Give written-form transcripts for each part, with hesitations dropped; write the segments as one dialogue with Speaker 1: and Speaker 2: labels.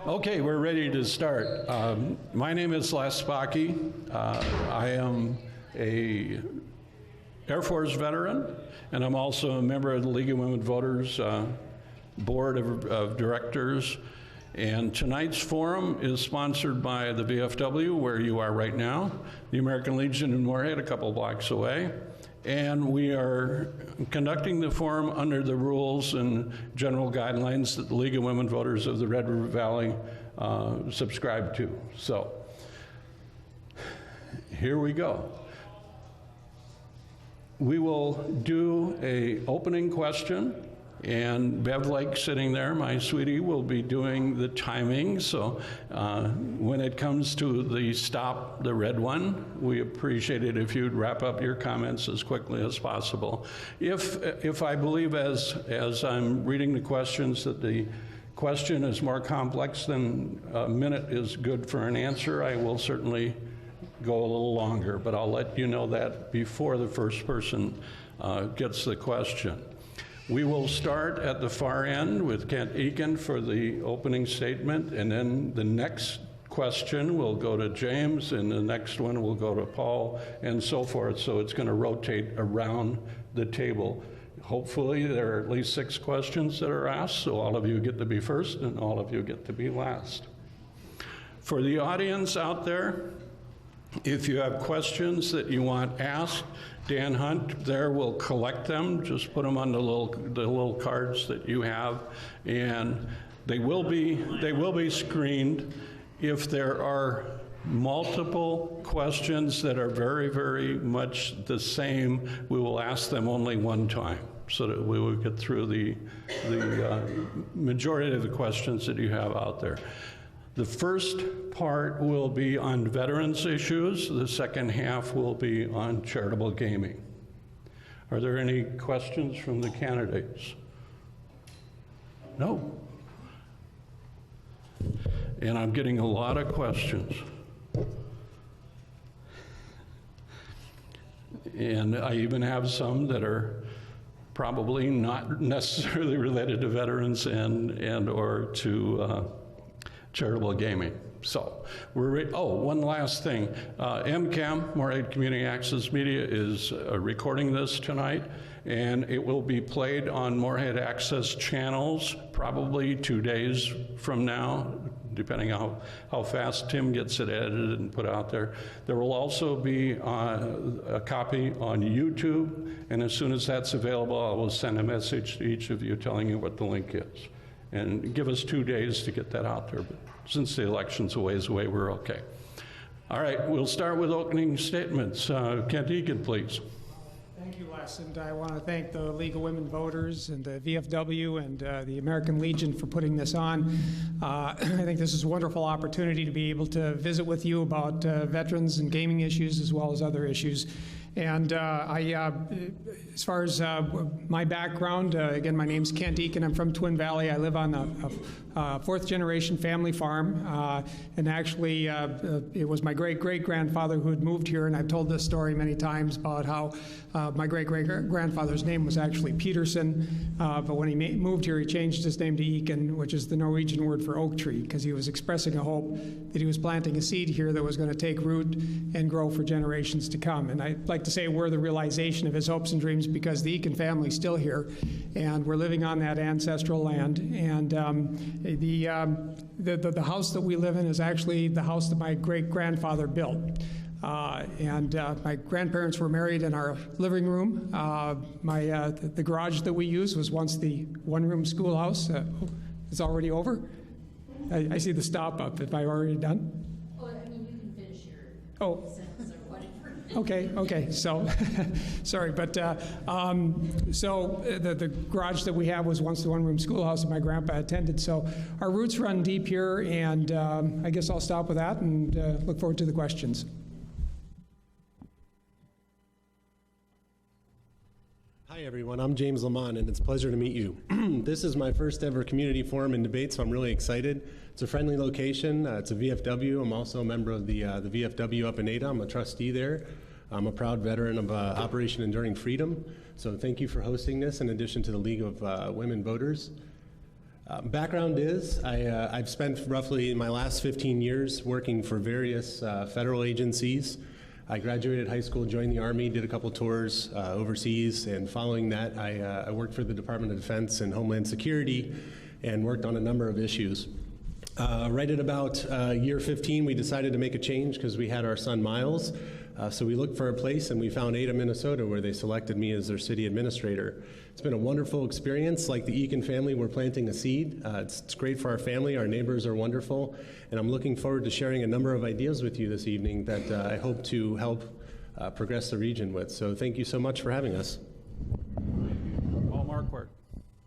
Speaker 1: Okay, we're ready to start. My name is Les Bakke. I am a Air Force veteran, and I'm also a member of the League of Women Voters Board of Directors. And tonight's forum is sponsored by the VFW, where you are right now, the American Legion in Moorhead, a couple blocks away. And we are conducting the forum under the rules and general guidelines that the League of Women Voters of the Red River Valley subscribe to. So, here we go. We will do an opening question, and Bev Lake sitting there, my sweetie, will be doing the timing. So when it comes to the stop, the red one, we appreciate it if you'd wrap up your comments as quickly as possible. If I believe as I'm reading the questions that the question is more complex than a minute is good for an answer, I will certainly go a little longer, but I'll let you know that before the first person gets the question. We will start at the far end with Kent Eakin for the opening statement, and then the next question will go to James, and the next one will go to Paul, and so forth. So it's going to rotate around the table. Hopefully there are at least 6 questions that are asked, so all of you get to be first and all of you get to be last. For the audience out there, if you have questions that you want asked, Dan Hunt there will collect them. Just put them on the little cards that you have, and they will be screened. If there are multiple questions that are very, very much the same, we will ask them only one time so that we will get through the majority of the questions that you have out there. The first part will be on veterans issues. The second half will be on charitable gaming. Are there any questions from the candidates? No. And I'm getting a lot of questions. And I even have some that are probably not necessarily related to veterans and or to charitable gaming. So we're one last thing. MCAM, Moorhead Community Access Media, is recording this tonight, and it will be played on Moorhead Access channels probably 2 days from now, depending on how fast Tim gets it edited and put out there. There will also be a copy on YouTube, and as soon as that's available, I will send a message to each of you telling you what the link is. And give us 2 days to get that out there, but since the election's a ways away, we're okay. All right, we'll start with opening statements. Kent Eakin, please.
Speaker 2: Thank you, Les, and I want to thank the League of Women Voters and the VFW and the American Legion for putting this on. I think this is a wonderful opportunity to be able to visit with you about veterans and gaming issues as well as other issues. And as far as my background, again, my name's Kent Eakin. I'm from Twin Valley. I live on a fourth-generation family farm. And actually, it was my great-great-grandfather who had moved here, and I've told this story many times about how my great-great-grandfather's name was actually Peterson, but when he moved here, he changed his name to Eakin, which is the Norwegian word for oak tree, because he was expressing a hope that he was planting a seed here that was going to take root and grow for generations to come. And I'd like to say we're the realization of his hopes and dreams, because the Eakin family's still here, and we're living on that ancestral land. And the house that we live in is actually the house that my great-grandfather built. My grandparents were married in our living room. The garage that we used was once the one-room schoolhouse. It's already over? I see the stop up. Have I already done?
Speaker 3: Oh, I mean, you can finish your sentence or whatever.
Speaker 2: Okay, so, sorry, but, so the garage that we have was once the one-room schoolhouse that my grandpa attended, so our roots run deep here, and I guess I'll stop with that and look forward to the questions.
Speaker 4: Hi everyone, I'm James Lamont, and it's a pleasure to meet you. This is my first ever community forum and debate, so I'm really excited. It's a friendly location. It's a VFW. I'm also a member of the VFW up in Ada. I'm a trustee there. I'm a proud veteran of Operation Enduring Freedom. So thank you for hosting this, in addition to the League of Women Voters. Background is I've spent roughly my last 15 years working for various federal agencies. I graduated high school, joined the Army, did a couple tours overseas, and following that I worked for the Department of Defense and Homeland Security and worked on a number of issues. Right at about year 15, we decided to make a change because we had our son Miles. So we looked for a place and we found Ada, Minnesota, where they selected me as their city administrator. It's been a wonderful experience. Like the Eakin family, we're planting a seed. It's great for our family. Our neighbors are wonderful. And I'm looking forward to sharing a number of ideas with you this evening that I hope to help progress the region with. So thank you so much for having us.
Speaker 1: Paul Marquardt.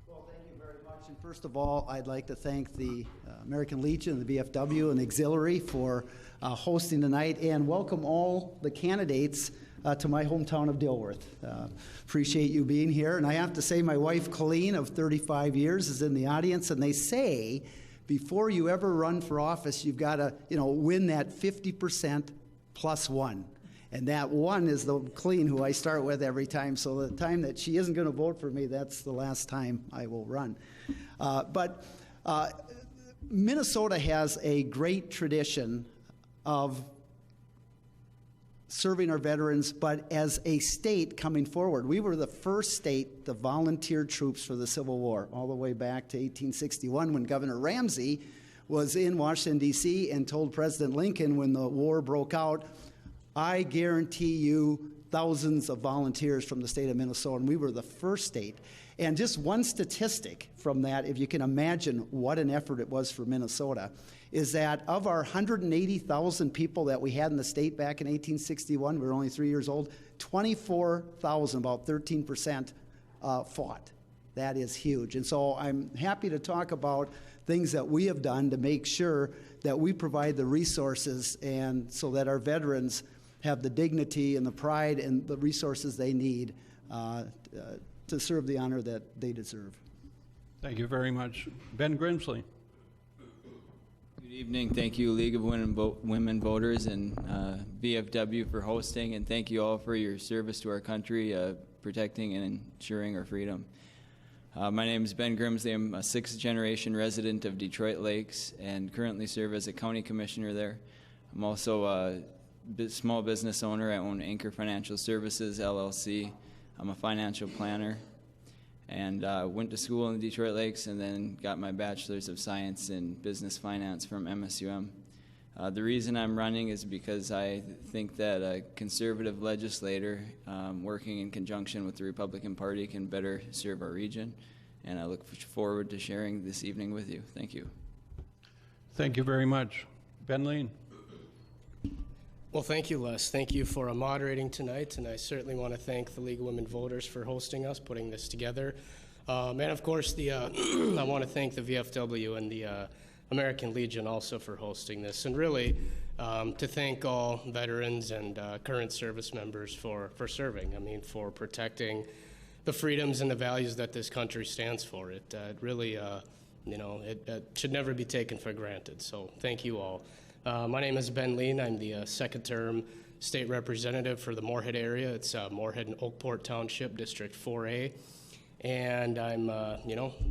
Speaker 5: Well, thank you very much. And first of all, I'd like to thank the American Legion, the VFW, and the Auxiliary for hosting tonight, and welcome all the candidates to my hometown of Dilworth. Appreciate you being here. And I have to say, my wife, Colleen, of 35 years, is in the audience, and they say before you ever run for office, you've got to, win that 50% plus one. And that one is the Colleen, who I start with every time. So the time that she isn't going to vote for me, that's the last time I will run. But Minnesota has a great tradition of serving our veterans, but as a state coming forward, we were the first state to volunteer troops for the Civil War, all the way back to 1861 when Governor Ramsey was in Washington, D.C. and told President Lincoln when the war broke out, I guarantee you thousands of volunteers from the state of Minnesota, and we were the first state. And just one statistic from that, if you can imagine what an effort it was for Minnesota, is that of our 180,000 people that we had in the state back in 1861, we were only 3 years old, 24,000, about 13%, fought. That is huge. And so I'm happy to talk about things that we have done to make sure that we provide the resources and so that our veterans have the dignity and the pride and the resources they need to serve the honor that they deserve.
Speaker 1: Thank you very much. Ben Grimsley.
Speaker 6: Good evening. Thank you, League of Women Voters and VFW for hosting, and thank you all for your service to our country, protecting and ensuring our freedom. My name is Ben Grimsley. I'm a sixth-generation resident of Detroit Lakes and currently serve as a county commissioner there. I'm also a small business owner. I own Anchor Financial Services, LLC. I'm a financial planner and went to school in the Detroit Lakes and then got my Bachelor's of Science in Business Finance from MSUM. The reason I'm running is because I think that a conservative legislator working in conjunction with the Republican Party can better serve our region, and I look forward to sharing this evening with you. Thank you.
Speaker 1: Thank you very much. Ben Lean.
Speaker 7: Well, thank you, Les. Thank you for moderating tonight, and I certainly want to thank the League of Women Voters for hosting us, putting this together. And of course, I want to thank the VFW and the American Legion also for hosting this, and really to thank all veterans and current service members for serving. I mean, for protecting the freedoms and the values that this country stands for. It really, it should never be taken for granted. So thank you all. My name is Ben Lean. I'm the second-term state representative for the Moorhead area. It's Moorhead and Oakport Township, District 4A. And I'm,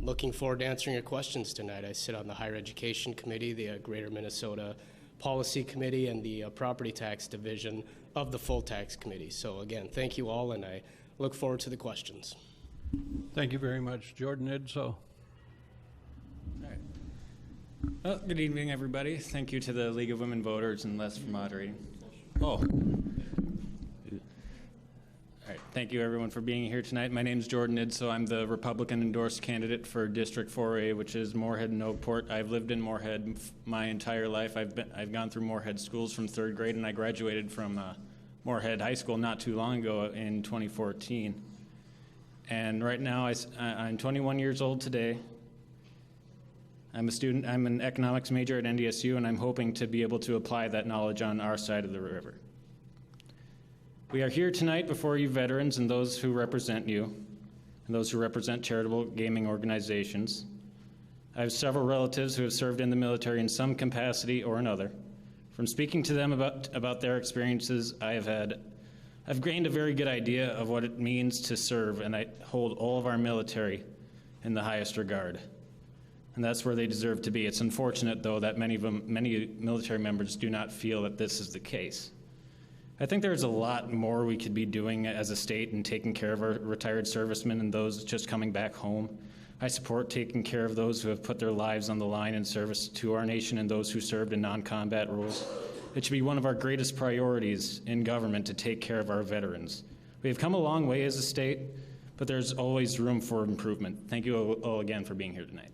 Speaker 7: looking forward to answering your questions tonight. I sit on the Higher Education Committee, the Greater Minnesota Policy Committee, and the Property Tax Division of the Full Tax Committee. So again, thank you all, and I look forward to the questions.
Speaker 1: Thank you very much. Jordan Idso.
Speaker 8: Well, good evening, everybody. Thank you to the League of Women Voters and Les for moderating. All right. Thank you, everyone, for being here tonight. My name is Jordan Idso. I'm the Republican-endorsed candidate for District 4A, which is Moorhead and Oakport. I've lived in Moorhead my entire life. I've gone through Moorhead schools from third grade, and I graduated from Moorhead High School not too long ago in 2014. And right now, I'm 21 years old today. I'm a student. I'm an economics major at NDSU, and I'm hoping to be able to apply that knowledge on our side of the river. We are here tonight before you veterans and those who represent you, and those who represent charitable gaming organizations. I have several relatives who have served in the military in some capacity or another. From speaking to them about their experiences, I've gained a very good idea of what it means to serve, and I hold all of our military in the highest regard. and that's where they deserve to be. It's unfortunate, though, that many military members do not feel that this is the case. I think there's a lot more we could be doing as a state in taking care of our retired servicemen and those just coming back home. I support taking care of those who have put their lives on the line in service to our nation and those who served in non-combat roles. It should be one of our greatest priorities in government to take care of our veterans. We have come a long way as a state, but there's always room for improvement. Thank you all again for being here tonight.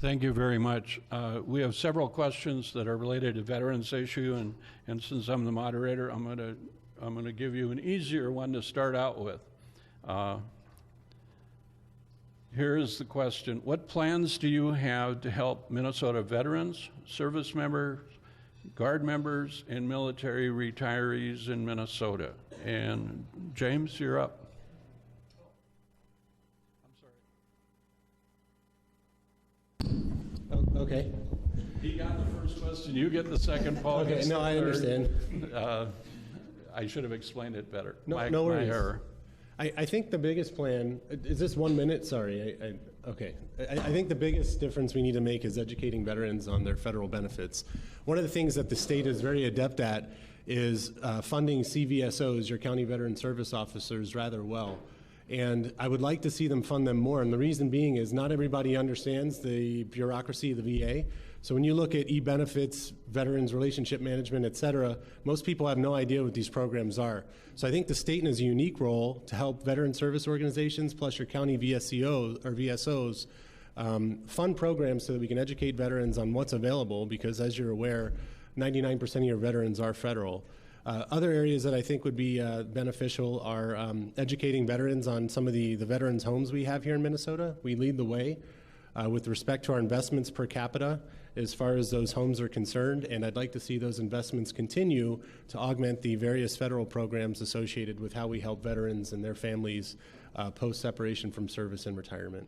Speaker 1: Thank you very much. We have several questions that are related to veterans issue, and since I'm the moderator, I'm going to give you an easier one to start out with. Here's the question. What plans do you have to help Minnesota veterans, service members, Guard members, and military retirees in Minnesota? And James, you're up.
Speaker 4: Okay.
Speaker 1: He got the first question. You get the second, Paul.
Speaker 4: Okay,
Speaker 1: gets
Speaker 4: no,
Speaker 1: the
Speaker 4: I
Speaker 1: third.
Speaker 4: understand.
Speaker 1: I should have explained it better.
Speaker 4: No,
Speaker 1: My
Speaker 4: no worries.
Speaker 1: error.
Speaker 4: I think the biggest plan, is this 1 minute? Sorry, okay. I think the biggest difference we need to make is educating veterans on their federal benefits. One of the things that the state is very adept at is funding CVSOs, your county veteran service officers, rather well. And I would like to see them fund them more. And the reason being is not everybody understands the bureaucracy of the VA. So when you look at e-benefits, veterans relationship management, et cetera, most people have no idea what these programs are. So I think the state has a unique role to help veteran service organizations plus your county VSCOs or VSOs fund programs so that we can educate veterans on what's available, because as you're aware, 99% of your veterans are federal. Other areas that I think would be beneficial are educating veterans on some of the veterans' homes we have here in Minnesota. We lead the way with respect to our investments per capita as far as those homes are concerned, and I'd like to see those investments continue to augment the various federal programs associated with how we help veterans and their families post-separation from service and retirement.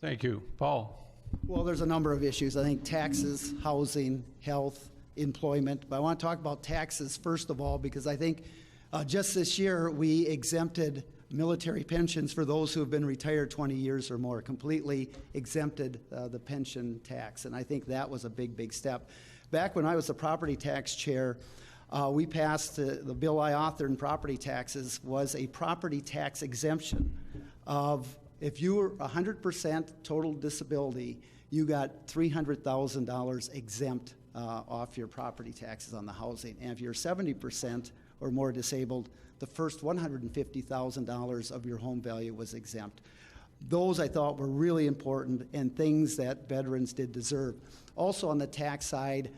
Speaker 1: Thank you. Paul?
Speaker 5: Well, there's a number of issues. I think taxes, housing, health, employment. But I want to talk about taxes first of all, because I think just this year we exempted military pensions for those who have been retired 20 years or more, completely exempted the pension tax. And I think that was a big, big step. Back when I was the property tax chair, we passed the bill I authored in property taxes was a property tax exemption of if you were 100% total disability, you got $300,000 exempt off your property taxes on the housing. And if you're 70% or more disabled, the first $150,000 of your home value was exempt. Those I thought were really important and things that veterans did deserve. Also on the tax side,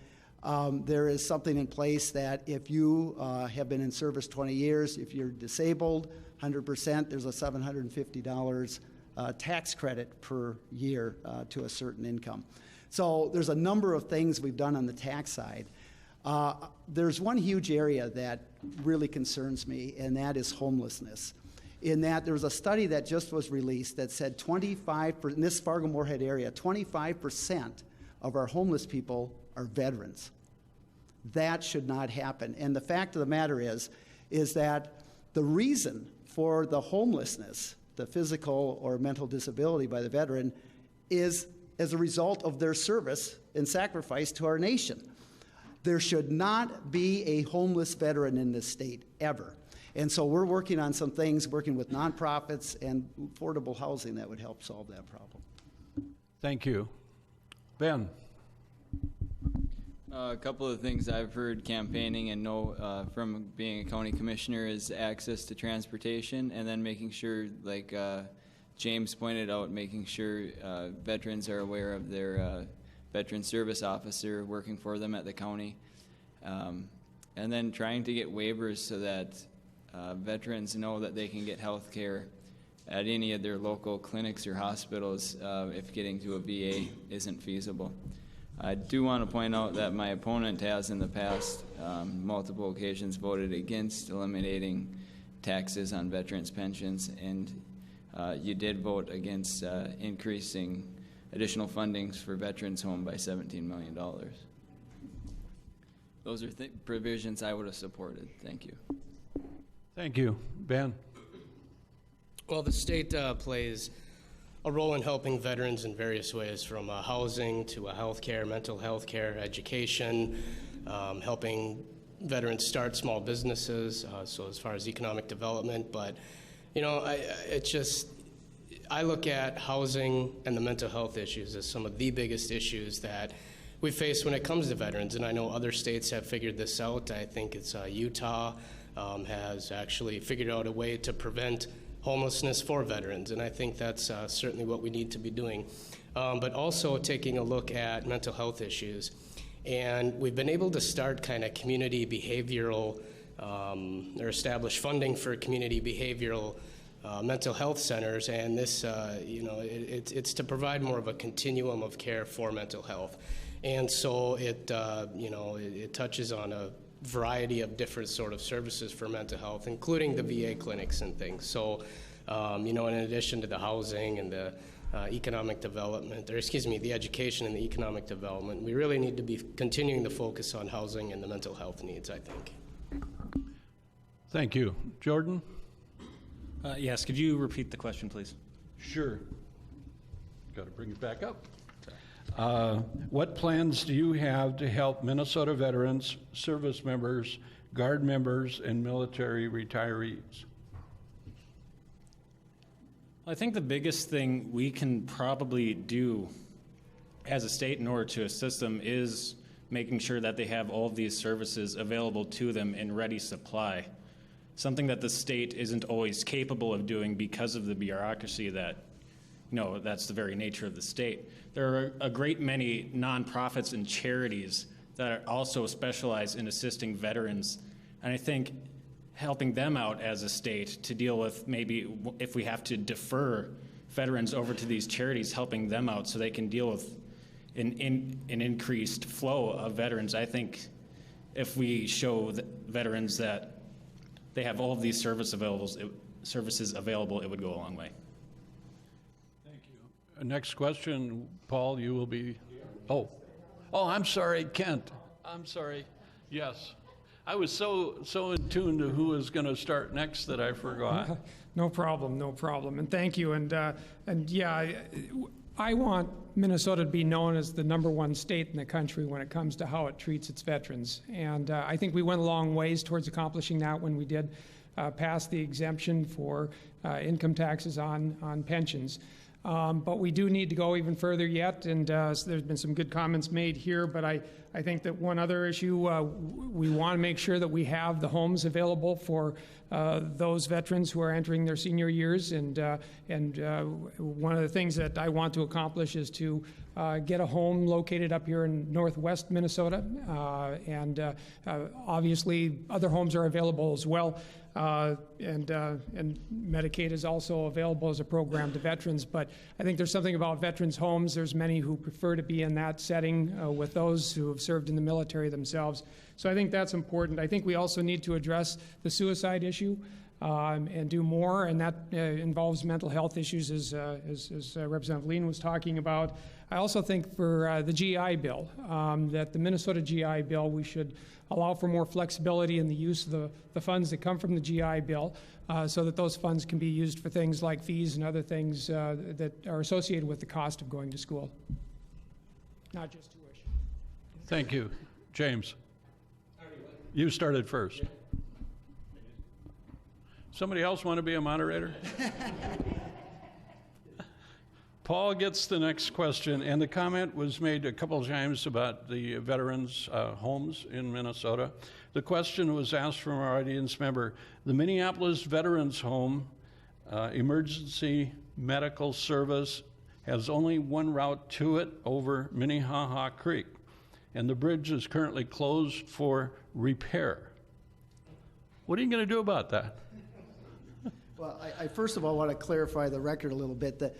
Speaker 5: there is something in place that if you have been in service 20 years, if you're disabled, 100%, there's a $750 tax credit per year to a certain income. So there's a number of things we've done on the tax side. There's one huge area that really concerns me, and that is homelessness. In that there was a study that just was released that said 25%, in this Fargo-Moorhead area, 25% of our homeless people are veterans. That should not happen. And the fact of the matter is that the reason for the homelessness, the physical or mental disability by the veteran, is as a result of their service and sacrifice to our nation. There should not be a homeless veteran in this state, ever. And so we're working on some things, working with nonprofits and affordable housing that would help solve that problem.
Speaker 1: Thank you. Ben?
Speaker 6: A couple of things I've heard campaigning and know from being a county commissioner is access to transportation, and then making sure, like James pointed out, making sure veterans are aware of their veteran service officer working for them at the county, and then trying to get waivers so that veterans know that they can get health care at any of their local clinics or hospitals if getting to a VA isn't feasible. I do want to point out that my opponent has in the past multiple occasions voted against eliminating taxes on veterans' pensions, and you did vote against increasing additional fundings for Veterans Home by $17 million. Those are provisions I would have supported. Thank you.
Speaker 1: Thank you. Ben?
Speaker 7: Well, the state plays a role in helping veterans in various ways, from housing to healthcare, mental health care, education, helping veterans start small businesses, so as far as economic development. But, you know, I look at housing and the mental health issues as some of the biggest issues that we face when it comes to veterans, and I know other states have figured this out. I think it's Utah has actually figured out a way to prevent homelessness for veterans, and I think that's certainly what we need to be doing. But also taking a look at mental health issues. And we've been able to start kind of community behavioral, or establish funding for community behavioral mental health centers, and this, it's to provide more of a continuum of care for mental health. And so it touches on a variety of different sort of services for mental health, including the VA clinics and things. So, in addition to the housing and the economic development, the education and the economic development, we really need to be continuing to focus on housing and the mental health needs, I think.
Speaker 1: Thank you. Jordan?
Speaker 8: Yes, could you repeat the question, please?
Speaker 1: Sure. Got to bring it back up. What plans do you have to help Minnesota veterans, service members, Guard members, and military retirees?
Speaker 8: I think the biggest thing we can probably do as a state in order to assist them is making sure that they have all of these services available to them in ready supply. Something that the state isn't always capable of doing because of the bureaucracy that, that's the very nature of the state. There are a great many nonprofits and charities that are also specialize in assisting veterans. And I think helping them out as a state to deal with maybe if we have to defer veterans over to these charities, helping them out so they can deal with an increased flow of veterans. I think if we show veterans that they have all of these services available, it would go a long way.
Speaker 1: Thank you. Next question, Paul, you will be... Oh, I'm sorry, Kent. I'm sorry. Yes. I was so in tune to who was going to start next that I forgot.
Speaker 2: No problem. And thank you. I want Minnesota to be known as the #1 state in the country when it comes to how it treats its veterans. And I think we went a long ways towards accomplishing that when we did pass the exemption for income taxes on pensions. But we do need to go even further yet, and so there's been some good comments made here, but I think that one other issue, we want to make sure that we have the homes available for those veterans who are entering their senior years, and one of the things that I want to accomplish is to get a home located up here in northwest Minnesota, and obviously other homes are available as well. And Medicaid is also available as a program to veterans. But I think there's something about veterans' homes. There's many who prefer to be in that setting with those who have served in the military themselves. So I think that's important. I think we also need to address the suicide issue and do more, and that involves mental health issues, as Representative Lean was talking about. I also think for the GI Bill, that the Minnesota GI Bill, we should allow for more flexibility in the use of the funds that come from the GI Bill, so that those funds can be used for things like fees and other things that are associated with the cost of going to school, not just tuition.
Speaker 1: Thank you. James, you started first. Somebody else want to be a moderator? Paul gets the next question, and the comment was made a couple of times about the veterans' homes in Minnesota. The question was asked from our audience member. The Minneapolis Veterans Home Emergency Medical Service has only one route to it over Minnehaha Creek, and the bridge is currently closed for repair. What are you going to do about that?
Speaker 5: Well, I first of all want to clarify the record a little bit. That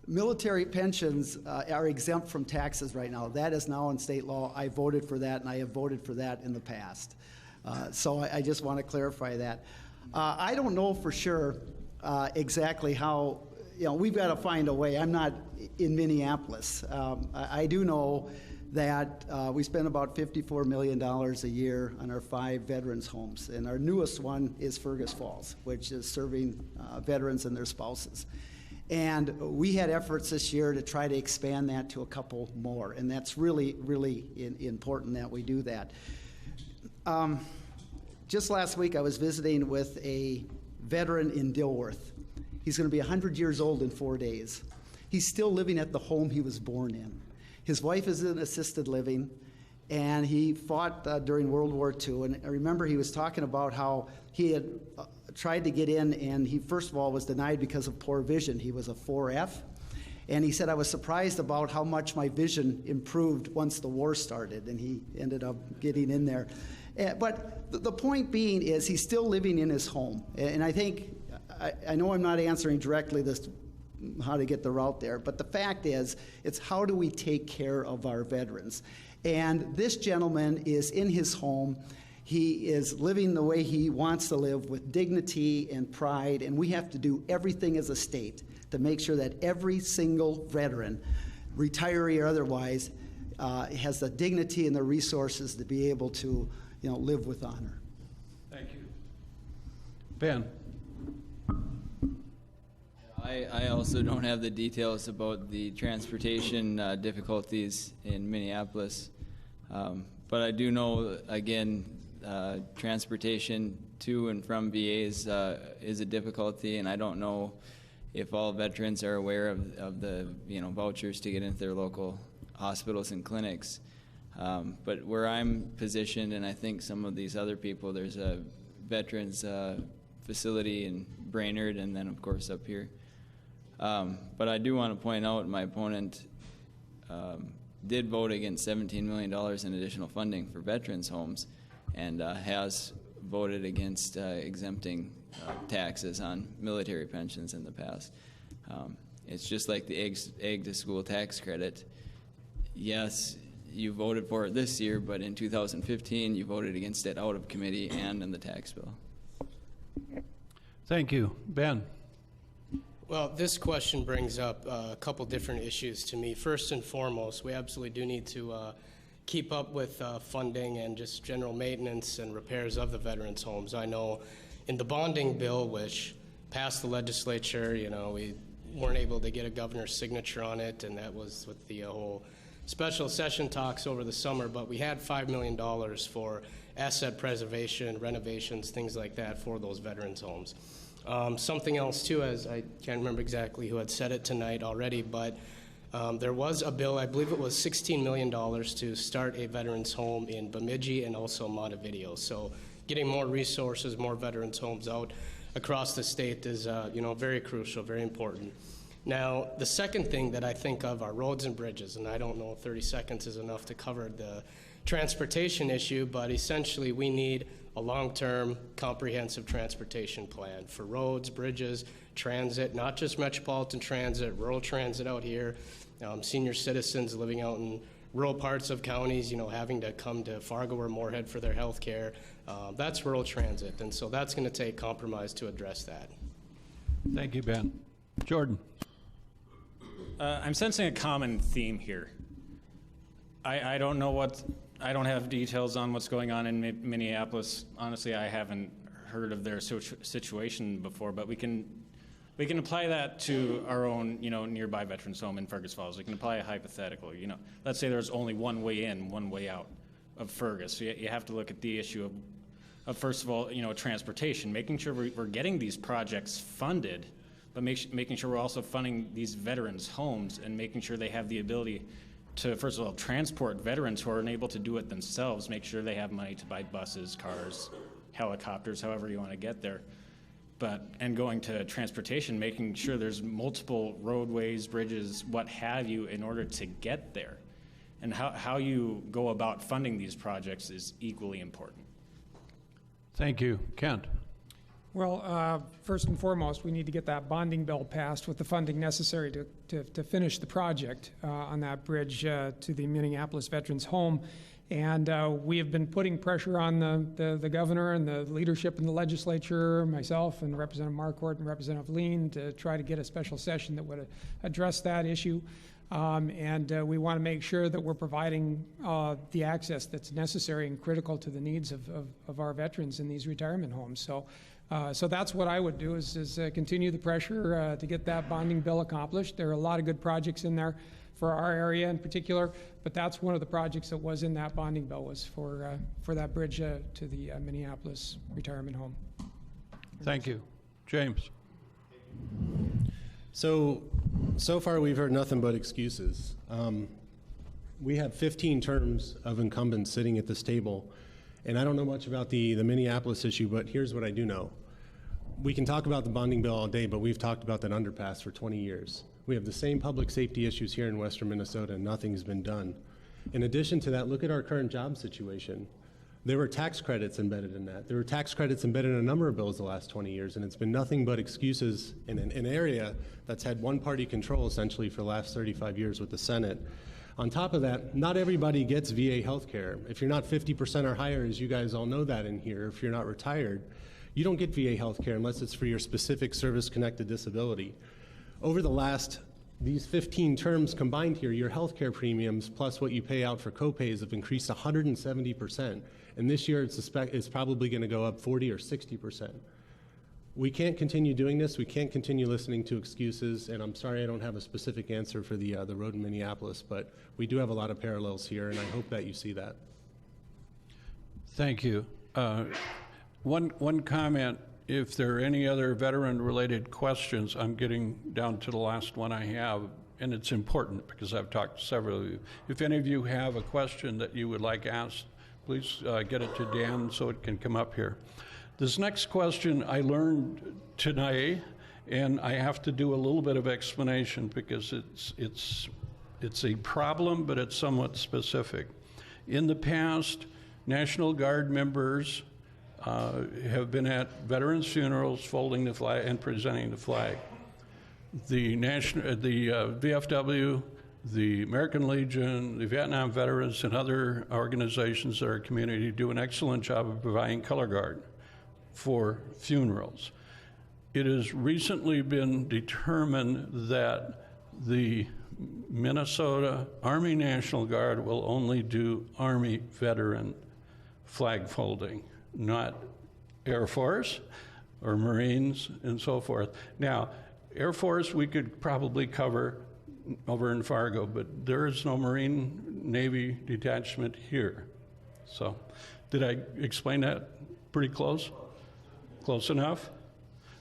Speaker 5: military pensions are exempt from taxes right now. That is now in state law. I voted for that, and I have voted for that in the past. So I just want to clarify that. I don't know for sure exactly how, we've got to find a way. I'm not in Minneapolis. I do know that we spend about $54 million a year on our 5 veterans homes, and our newest one is Fergus Falls, which is serving veterans and their spouses. And we had efforts this year to try to expand that to a couple more, and that's really, really important that we do that. Just last week, I was visiting with a veteran in Dilworth. He's going to be 100 years old in 4 days. He's still living at the home he was born in. His wife is in assisted living, and he fought during World War II. And I remember he was talking about how he had tried to get in, and he first of all was denied because of poor vision. He was a 4F. And he said, I was surprised about how much my vision improved once the war started, and he ended up getting in there. But the point being is he's still living in his home. And I think, I know I'm not answering directly this, how to get the route there, but the fact is, it's how do we take care of our veterans? And this gentleman is in his home. He is living the way he wants to live with dignity and pride, and we have to do everything as a state to make sure that every single veteran, retiree or otherwise, has the dignity and the resources to be able to live with honor.
Speaker 1: Thank you. Ben.
Speaker 6: I also don't have the details about the transportation difficulties in Minneapolis, but I do know, again, transportation to and from VAs is a difficulty, and I don't know if all veterans are aware of the vouchers to get into their local hospitals and clinics. But where I'm positioned, and I think some of these other people, there's a veterans facility in Brainerd, and then of course up here. But I do want to point out my opponent did vote against $17 million in additional funding for veterans homes, and has voted against exempting taxes on military pensions in the past. It's just like the egg to school tax credit. Yes, you voted for it this year, but in 2015 you voted against it out of committee and in the tax bill.
Speaker 1: Thank you. Ben.
Speaker 7: Well, this question brings up a couple different issues to me. First and foremost, we absolutely do need to keep up with funding and just general maintenance and repairs of the veterans' homes. I know in the bonding bill, which passed the legislature, we weren't able to get a governor's signature on it, and that was with the whole special session talks over the summer, but we had $5 million for asset preservation, renovations, things like that for those veterans' homes. Something else, too, as I can't remember exactly who had said it tonight already, but there was a bill, I believe it was $16 million to start a veterans home in Bemidji and also Montevideo. So getting more resources, more veterans homes out across the state is very crucial, very important. Now, the second thing that I think of are roads and bridges, and I don't know if 30 seconds is enough to cover the transportation issue, but essentially we need a long-term comprehensive transportation plan for roads, bridges, transit, not just metropolitan transit, rural transit out here, senior citizens living out in rural parts of counties, having to come to Fargo or Moorhead for their health care. That's rural transit, and so that's going to take compromise to address that.
Speaker 1: Thank you, Ben. Jordan.
Speaker 8: I'm sensing a common theme here. I don't know I don't have details on what's going on in Minneapolis. Honestly, I haven't heard of their situation before, but we can apply that to our own, nearby veterans home in Fergus Falls. We can apply a hypothetical. Let's say there's only one way in, one way out of Fergus. So you have to look at the issue of first of all, transportation, making sure we're getting these projects funded, but making sure we're also funding these veterans' homes and making sure they have the ability to, first of all, transport veterans who are unable to do it themselves, make sure they have money to buy buses, cars, helicopters, however you want to get there. And going to transportation, making sure there's multiple roadways, bridges, what have you, in order to get there. And how you go about funding these projects is equally important.
Speaker 1: Thank you. Kent.
Speaker 2: Well, first and foremost, we need to get that bonding bill passed with the funding necessary to finish the project on that bridge to the Minneapolis Veterans Home. And we have been putting pressure on the governor and the leadership in the legislature, myself and Representative Marquardt and Representative Lean, to try to get a special session that would address that issue. And we want to make sure that we're providing the access that's necessary and critical to the needs of our veterans in these retirement homes. So So that's what I would do is continue the pressure to get that bonding bill accomplished. There are a lot of good projects in there for our area in particular, but that's one of the projects that was in that bonding bill was for that bridge to the Minneapolis retirement home.
Speaker 1: Thank you. James?
Speaker 4: So far we've heard nothing but excuses. We have 15 terms of incumbents sitting at this table, and I don't know much about the Minneapolis issue, but here's what I do know. We can talk about the bonding bill all day, but we've talked about that underpass for 20 years. We have the same public safety issues here in western Minnesota, and nothing's been done. In addition to that, look at our current job situation. There were tax credits embedded in that. There were tax credits embedded in a number of bills the last 20 years, and it's been nothing but excuses in an area that's had one-party control essentially for the last 35 years with the Senate. On top of that, not everybody gets VA health care. If you're not 50% or higher, as you guys all know that in here, if you're not retired, you don't get VA health care unless it's for your specific service-connected disability. Over these 15 terms combined here, your health care premiums plus what you pay out for copays have increased 170%. And this year it's probably going to go up 40 or 60%. We can't continue doing this. We can't continue listening to excuses. And I'm sorry I don't have a specific answer for the road in Minneapolis, but we do have a lot of parallels here, and I hope that you see that.
Speaker 1: Thank you. One comment. If there are any other veteran-related questions, I'm getting down to the last one I have, and it's important because I've talked to several of you. If any of you have a question that you would like asked, please get it to Dan so it can come up here. This next question I learned today, and I have to do a little bit of explanation because it's a problem, but it's somewhat specific. In the past, National Guard members have been at veterans' funerals, folding the flag and presenting the flag. The VFW, the American Legion, the Vietnam veterans, and other organizations in our community do an excellent job of providing color guard for funerals. It has recently been determined that the Minnesota Army National Guard will only do Army veteran flag folding, not Air Force or Marines and so forth. Now, Air Force we could probably cover over in Fargo, but there is no Marine Navy detachment here. So, did I explain that pretty close? Close enough?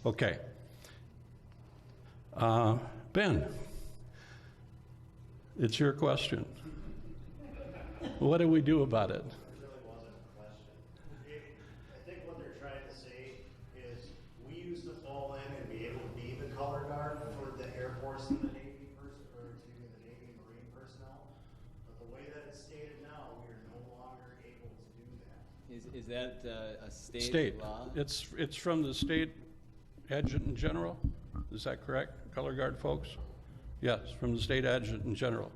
Speaker 1: Okay. Ben, it's your question. What do we do about it?
Speaker 6: Is that a state law?
Speaker 1: It's from the state adjutant general. Is that correct, color guard folks? Yes, from the state adjutant general.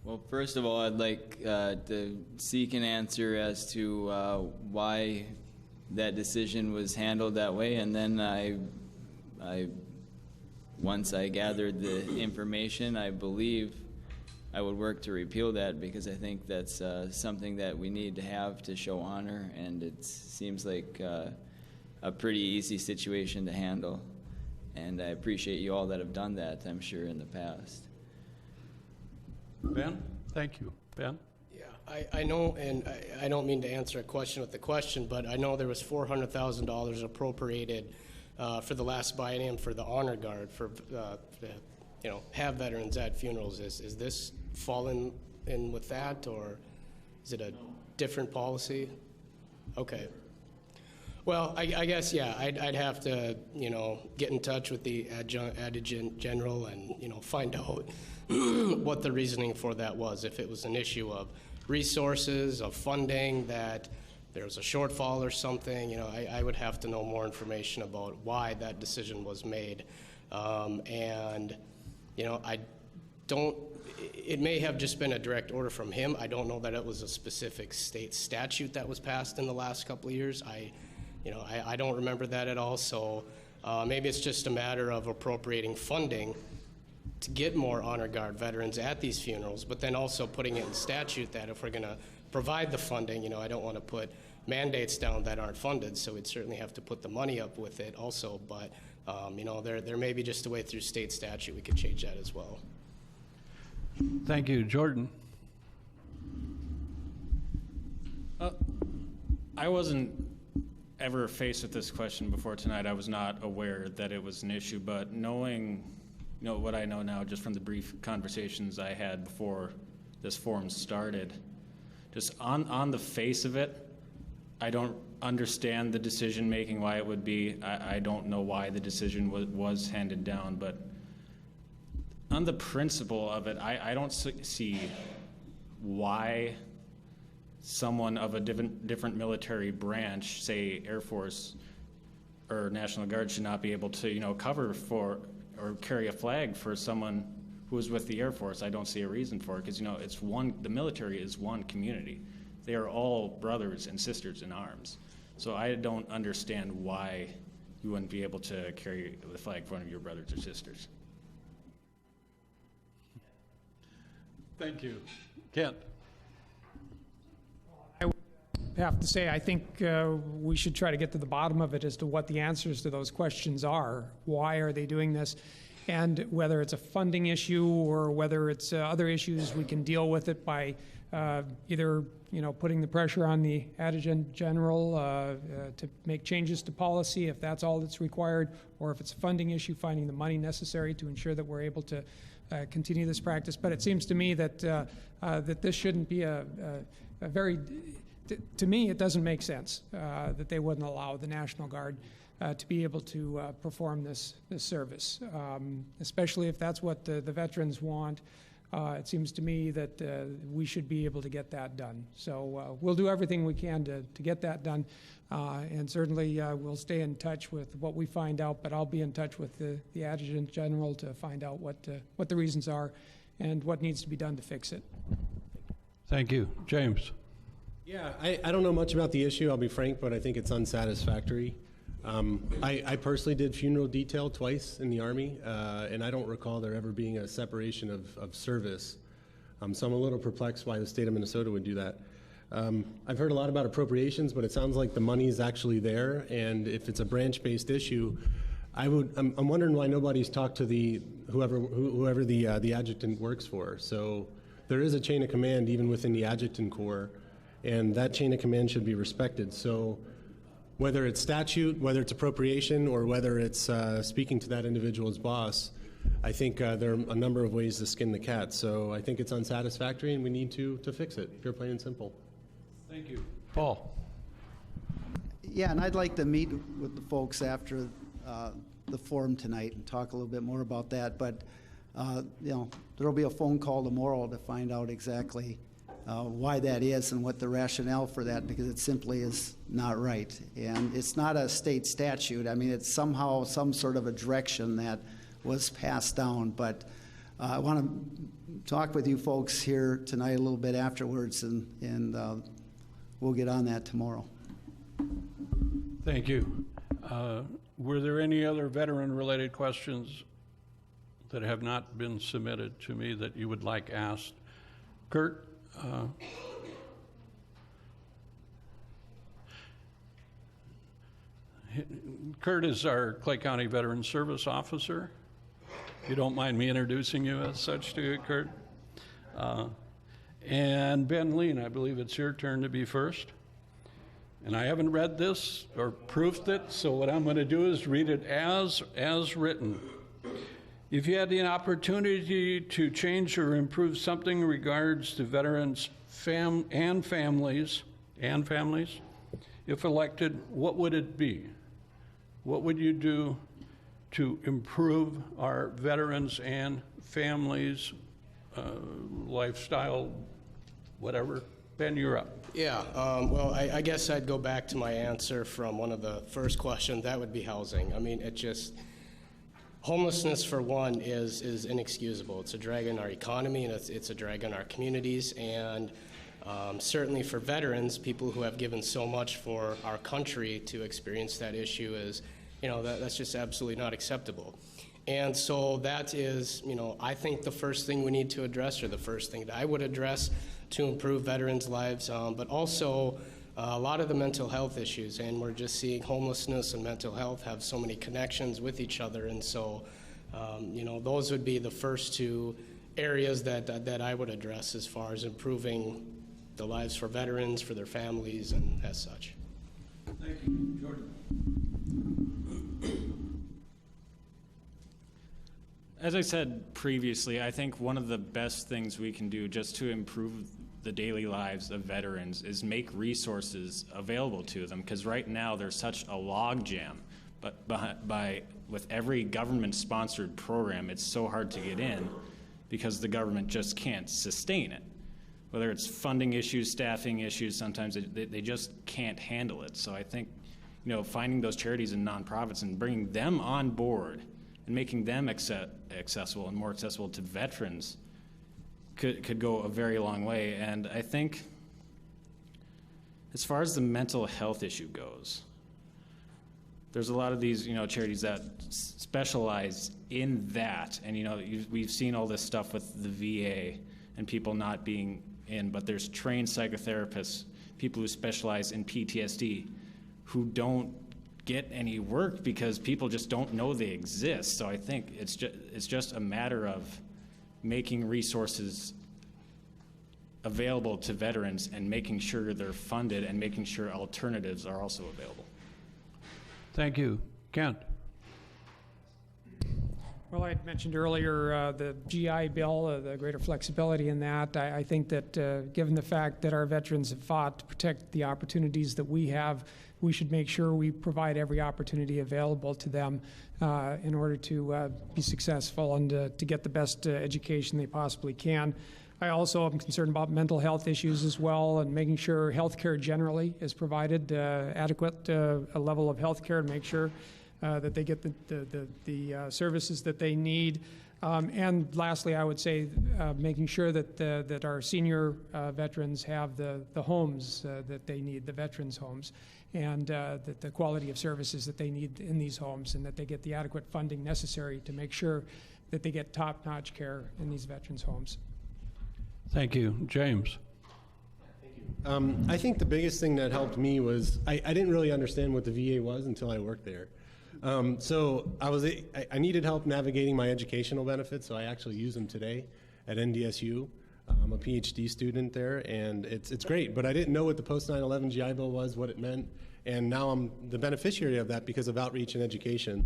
Speaker 6: Well, first of all, I'd like to seek an answer as to why that decision was handled that way, and then once I gathered the information, I believe I would work to repeal that because I think that's something that we need to have to show honor, and it seems like a pretty easy situation to handle. And I appreciate you all that have done that, I'm sure, in the past.
Speaker 1: Ben? Thank you. Ben?
Speaker 7: Yeah, I know, and I don't mean to answer a question with the question, but I know there was $400,000 appropriated for the last biennium for the honor guard for have veterans at funerals. Is this fall in with that, or is it a different policy? Okay. Well, I guess, yeah, I'd have to, get in touch with the adjutant general and, find out what the reasoning for that was. If it was an issue of resources, of funding, that there was a shortfall or something, I would have to know more information about why that decision was made. I don't, it may have just been a direct order from him. I don't know that it was a specific state statute that was passed in the last couple of years. I don't remember that at all, so maybe it's just a matter of appropriating funding to get more honor guard veterans at these funerals, but then also putting it in statute that if we're going to provide the funding, I don't want to put mandates down that aren't funded, so we'd certainly have to put the money up with it also. But you know, there may be just a way through state statute we could change that as well.
Speaker 1: Thank you. Jordan?
Speaker 8: I wasn't ever faced with this question before tonight. I was not aware that it was an issue, but knowing, you know, what I know now just from the brief conversations I had before this forum started, just on the face of it, I don't understand the decision making, why it would be. I don't know why the decision was handed down, but on the principle of it, I don't see why someone of a different military branch, say Air Force or National Guard, should not be able to, you know, cover for or carry a flag for someone who is with the Air Force. I don't see a reason for it because, you know, it's one. The military is one community. They are all brothers and sisters in arms. So I don't understand why you wouldn't be able to carry the flag for one of your brothers or sisters.
Speaker 1: Thank you. Kent?
Speaker 2: I have to say, I think we should try to get to the bottom of it as to what the answers to those questions are. Why are they doing this? And whether it's a funding issue or whether it's other issues, we can deal with it by either, you know, putting the pressure on the Adjutant General to make changes to policy if that's all that's required, or if it's a funding issue, finding the money necessary to ensure that we're able to continue this practice. But it seems to me that that this shouldn't be a very to me, it doesn't make sense that they wouldn't allow the National Guard to be able to perform this service, especially if that's what the veterans want. It seems to me that we should be able to get that done. So we'll do everything we can to get that done, and certainly we'll stay in touch with what we find out, but I'll be in touch with the Adjutant General to find out what the reasons are and what needs to be done to fix it.
Speaker 1: Thank you. James?
Speaker 4: Yeah, I don't know much about the issue, I'll be frank, but I think it's unsatisfactory. I personally did funeral detail twice in the Army, and I don't recall there ever being a separation of service. So I'm a little perplexed why the state of Minnesota would do that. I've heard a lot about appropriations, but it sounds like the money is actually there, and if it's a branch-based issue, I'm wondering why nobody's talked to whoever the adjutant works for. So there is a chain of command even within the Adjutant Corps, and that chain of command should be respected. So whether it's statute, whether it's appropriation, or whether it's speaking to that individual's boss, I think there are a number of ways to skin the cat. So I think it's unsatisfactory, and we need to fix it, pure, plain, and simple.
Speaker 1: Thank you. Paul?
Speaker 5: Yeah, and I'd like to meet with the folks after the forum tonight and talk a little bit more about that. But you know, there'll be a phone call tomorrow to find out exactly why that is and what the rationale for that, because it simply is not right. And it's not a state statute. I mean, it's somehow some sort of a direction that was passed down. But I want to talk with you folks here tonight a little bit afterwards, and we'll get on that tomorrow.
Speaker 1: Thank you. Were there any other veteran-related questions that have not been submitted to me that you would like asked? Kurt? Kurt is our Clay County Veteran Service Officer. If you don't mind me introducing you as such to you, Kurt. And Ben Lean, I believe it's your turn to be first. And I haven't read this or proofed it, so what I'm going to do is read it as written. If you had the opportunity to change or improve something in regards to veterans and families, if elected, what would it be? What would you do to improve our veterans and families' lifestyle, whatever? Ben, you're up.
Speaker 7: Yeah, well, I guess I'd go back to my answer from one of the first questions. That would be housing. I mean, homelessness, for one, is inexcusable. It's a drag on our economy, and it's a drag on our communities. And certainly for veterans, people who have given so much for our country, to experience that issue is, you know, that's just absolutely not acceptable. And so that is, you know, I think the first thing we need to address, or the first thing that I would address to improve veterans' lives, but also a lot of the mental health issues, and we're just seeing homelessness and mental health have so many connections with each other, and so those would be the first two areas that I would address as far as improving the lives for veterans, for their families, and as such.
Speaker 1: Thank you. Jordan.
Speaker 8: As I said previously, I think one of the best things we can do just to improve the daily lives of veterans is make resources available to them, because right now there's such a logjam. But with every government-sponsored program, it's so hard to get in because the government just can't sustain it. Whether it's funding issues, staffing issues, sometimes they just can't handle it. So I think, finding those charities and nonprofits and bringing them on board and making them accessible and more accessible to veterans could go a very long way. And I think as far as the mental health issue goes, there's a lot of these, charities that specialize in that. And, we've seen all this stuff with the VA and people not being in, but there's trained psychotherapists, people who specialize in PTSD, who don't get any work because people just don't know they exist. So I think it's just a matter of making resources available to veterans and making sure they're funded and making sure alternatives are also available.
Speaker 1: Thank you. Kent.
Speaker 2: Well, I had mentioned earlier the GI Bill, the greater flexibility in that. I think that given the fact that our veterans have fought to protect the opportunities that we have, we should make sure we provide every opportunity available to them in order to be successful and to get the best education they possibly can. I also am concerned about mental health issues as well, and making sure health care generally is provided, adequate a level of health care, to make sure that they get the services that they need. And lastly, I would say making sure that our senior veterans have the homes that they need, the veterans' homes, and that the quality of services that they need in these homes, and that they get the adequate funding necessary to make sure that they get top-notch care in these veterans' homes.
Speaker 1: Thank you. James.
Speaker 4: I think the biggest thing that helped me was I didn't really understand what the VA was until I worked there. So I needed help navigating my educational benefits, so I actually use them today at NDSU. I'm a PhD student there, and it's great, but I didn't know what the post 9/11 GI Bill was, what it meant, and now I'm the beneficiary of that because of outreach and education.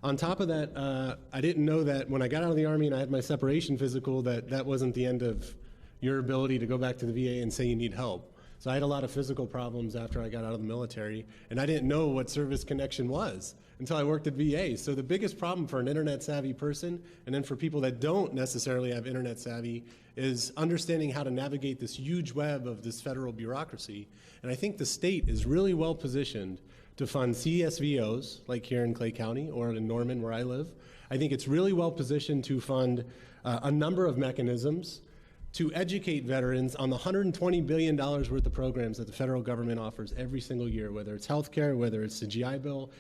Speaker 4: On top of that, I didn't know that when I got out of the Army and I had my separation physical, that wasn't the end of your ability to go back to the VA and say you need help. So I had a lot of physical problems after I got out of the military, and I didn't know what service connection was until I worked at VA. So the biggest problem for an internet savvy person, and then for people that don't necessarily have internet savvy, is understanding how to navigate this huge web of this federal bureaucracy. And I think the state is really well positioned to fund CSVOs, like here in Clay County or in Norman where I live. I think it's really well positioned to fund a number of mechanisms to educate veterans on the $120 billion worth of programs that the federal government offers every single year, whether it's healthcare, whether it's the GI Bill,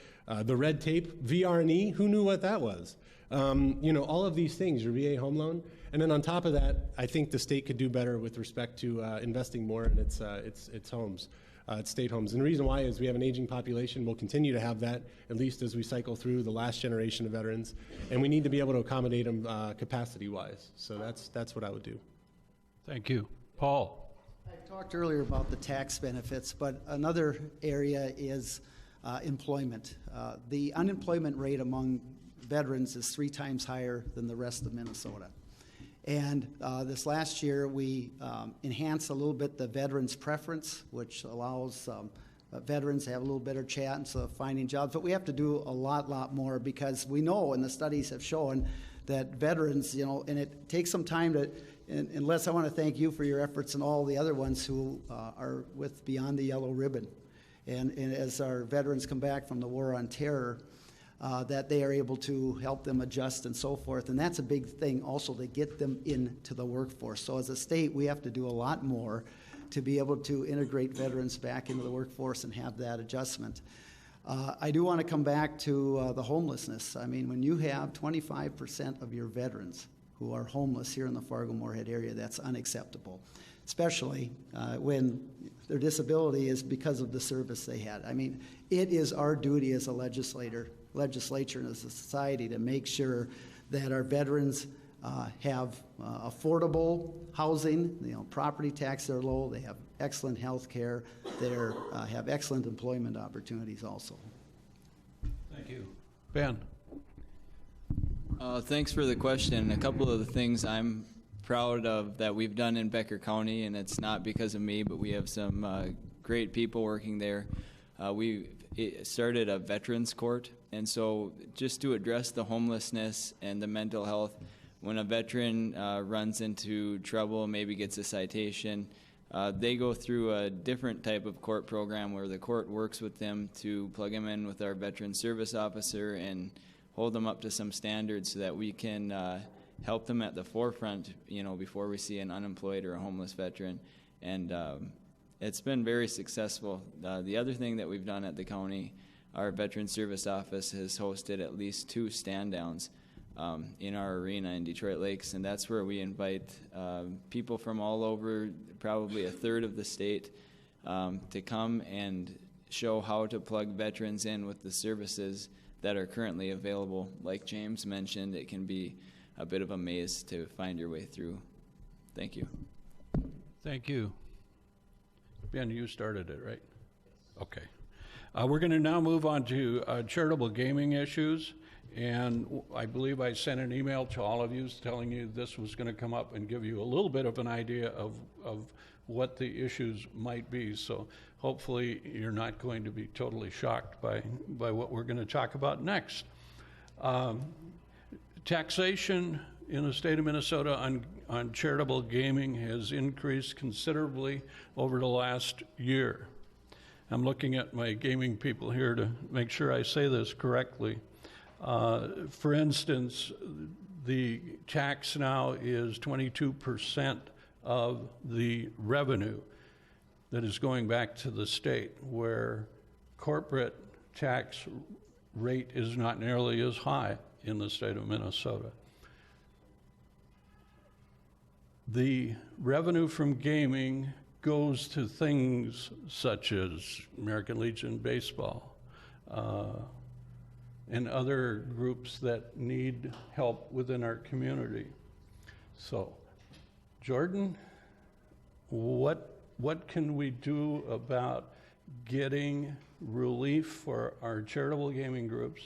Speaker 4: the red tape, VR&E, who knew what that was? All of these things, your VA home loan. And then on top of that, I think the state could do better with respect to investing more in its homes, its state homes. And the reason why is we have an aging population. We'll continue to have that, at least as we cycle through the last generation of veterans. And we need to be able to accommodate them capacity-wise. So that's what I would do.
Speaker 1: Thank you. Paul.
Speaker 5: I talked earlier about the tax benefits, but another area is employment. The unemployment rate among veterans is 3 times higher than the rest of Minnesota. And this last year, we enhanced a little bit the veterans preference, which allows veterans to have a little better chance of finding jobs. But we have to do a lot more, because we know, and the studies have shown, that veterans, and it takes some time to, and Les, I want to thank you for your efforts and all the other ones who are with Beyond the Yellow Ribbon. And as our veterans come back from the War on Terror, that they are able to help them adjust and so forth. And that's a big thing also, to get them into the workforce. So as a state, we have to do a lot more to be able to integrate veterans back into the workforce and have that adjustment. I do want to come back to the homelessness. I mean, when you have 25% of your veterans who are homeless here in the Fargo-Moorhead area. That's unacceptable, especially when their disability is because of the service they had. I mean, it is our duty as a legislature and as a society to make sure that our veterans have affordable housing, property taxes are low, they have excellent health care, they have excellent employment opportunities also.
Speaker 1: Thank you. Ben?
Speaker 6: Thanks for the question. A couple of the things I'm proud of that we've done in Becker County, and it's not because of me, but we have some great people working there. We started a veterans court, and so just to address the homelessness and the mental health, when a veteran runs into trouble, maybe gets a citation, they go through a different type of court program where the court works with them to plug them in with our veteran service officer and hold them up to some standards so that we can help them at the forefront, before we see an unemployed or a homeless veteran. And it's been very successful. The other thing that we've done at the county, our veteran service office has hosted at least 2 stand-downs in our arena in Detroit Lakes, and that's where we invite people from all over, probably a third of the state, to come and show how to plug veterans in with the services that are currently available. Like James mentioned, it can be a bit of a maze to find your way through. Thank you.
Speaker 1: Thank you. Ben, you started it, right? Okay. We're going to now move on to charitable gaming issues. And I believe I sent an email to all of you telling you this was going to come up and give you a little bit of an idea of what the issues might be. So hopefully you're not going to be totally shocked by what we're going to talk about next. Taxation in the state of Minnesota on charitable gaming has increased considerably over the last year. I'm looking at my gaming people here to make sure I say this correctly. For instance, the tax now is 22% of the revenue that is going back to the state, where corporate tax rate is not nearly as high in the state of Minnesota. The revenue from gaming goes to things such as American Legion Baseball, and other groups that need help within our community. So, Jordan, what can we do about getting relief for our charitable gaming groups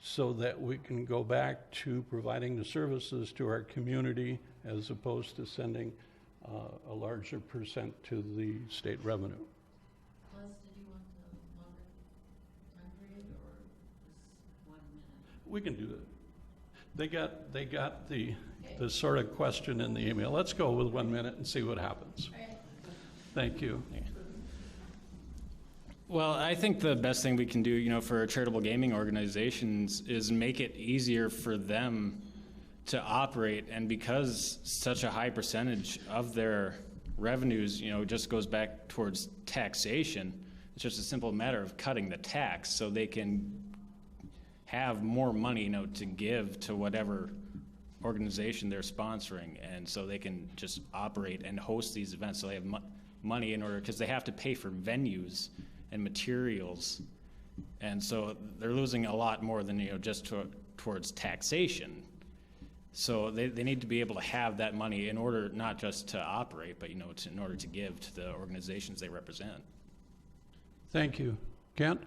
Speaker 1: so that we can go back to providing the services to our community as opposed to sending a larger percent to the state revenue?
Speaker 3: Les, did you want a longer time period or just 1 minute?
Speaker 1: We can do that. They got the sort of question in the email. Let's go with 1 minute and see what happens.
Speaker 3: All right.
Speaker 1: Thank you.
Speaker 8: Well, I think the best thing we can do, for charitable gaming organizations is make it easier for them to operate. And because such a high percentage of their revenues, just goes back towards taxation, it's just a simple matter of cutting the tax so they can have more money, to give to whatever organization they're sponsoring, and so they can just operate and host these events. So they have money in order, because they have to pay for venues and materials, and so they're losing a lot more than just towards taxation. So they need to be able to have that money in order not just to operate, but in order to give to the organizations they represent.
Speaker 1: Thank you. Kent?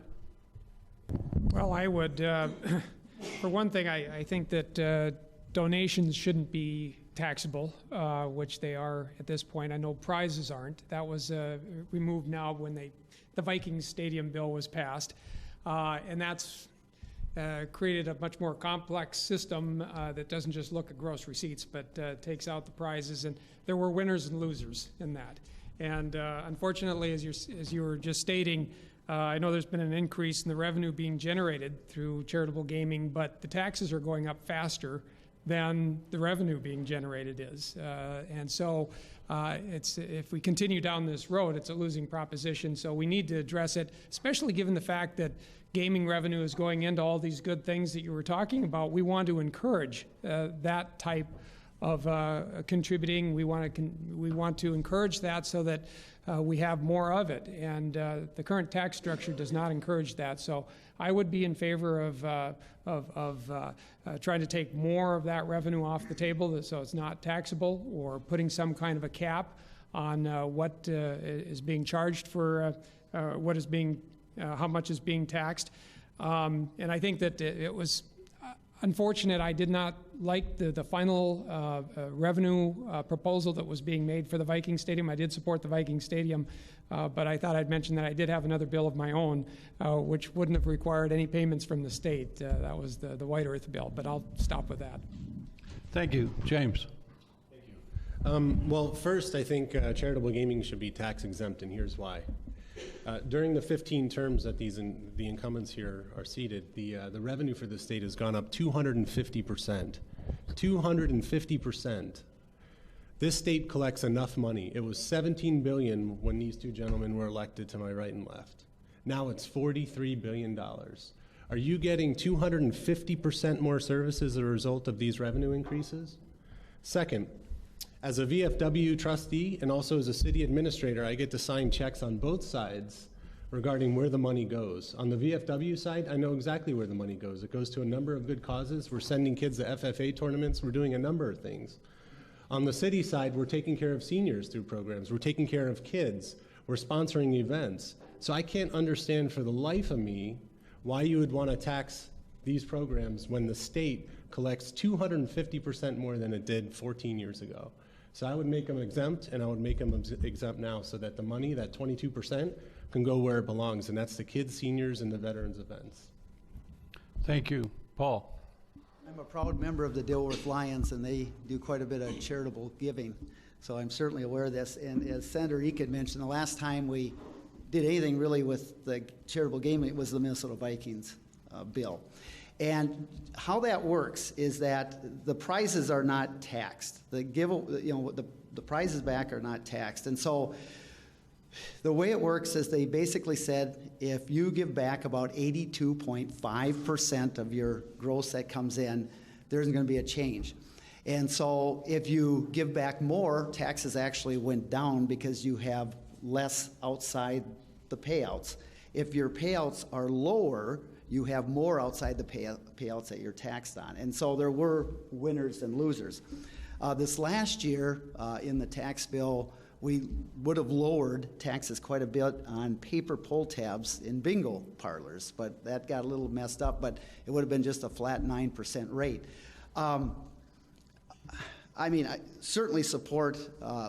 Speaker 2: Well, I would, for one thing, I think that donations shouldn't be taxable, which they are at this point. I know prizes aren't. That was removed now when the Vikings Stadium bill was passed, and that's created a much more complex system that doesn't just look at gross receipts, but takes out the prizes. And there were winners and losers in that. And unfortunately, as you were just stating, I know there's been an increase in the revenue being generated through charitable gaming, but the taxes are going up faster than the revenue being generated is. And so if we continue down this road, it's a losing proposition. So we need to address it, especially given the fact that gaming revenue is going into all these good things that you were talking about. We want to encourage that type contributing. We want to encourage that so that we have more of it. And the current tax structure does not encourage that. So I would be in favor of trying to take more of that revenue off the table so it's not taxable, or putting some kind of a cap on what is being charged for what is being, how much is being taxed. And I think that it was unfortunate. I did not like the final revenue proposal that was being made for the Viking Stadium. I did support the Viking Stadium, but I thought I'd mention that I did have another bill of my own, which wouldn't have required any payments from the state. That was the White Earth bill, but I'll stop with that.
Speaker 1: Thank you. James.
Speaker 4: Well, first, I think charitable gaming should be tax exempt, and here's why. During the 15 terms that the incumbents here are seated, the revenue for the state has gone up 250%. 250%. This state collects enough money. It was $17 billion when these two gentlemen were elected to my right and left. Now it's $43 billion. Are you getting 250% more services as a result of these revenue increases? Second, as a VFW trustee and also as a city administrator, I get to sign checks on both sides regarding where the money goes. On the VFW side, I know exactly where the money goes. It goes to a number of good causes. We're sending kids to FFA tournaments. We're doing a number of things. On the city side, we're taking care of seniors through programs. We're taking care of kids. We're sponsoring events. So I can't understand for the life of me why you would want to tax these programs when the state collects 250% more than it did 14 years ago. So I would make them exempt, and I would make them exempt now so that the money, that 22%, can go where it belongs, and that's the kids, seniors, and the veterans events.
Speaker 1: Thank you. Paul.
Speaker 5: I'm a proud member of the Dilworth Lions, and they do quite a bit of charitable giving. So I'm certainly aware of this. And as Senator Eek had mentioned, the last time we did anything really with the charitable gaming, it was the Minnesota Vikings bill. And how that works is that the prizes are not taxed. The prizes back are not taxed. And so the way it works is they basically said if you give back about 82.5% of your gross that comes in, there's going to be a change. And so if you give back more, taxes actually went down because you have less outside the payouts. If your payouts are lower, you have more outside the payouts that you're taxed on. And so there were winners and losers. This last year in the tax bill, we would have lowered taxes quite a bit on paper pull tabs in bingo parlors, but that got a little messed up, but it would have been just a flat 9% rate. I certainly support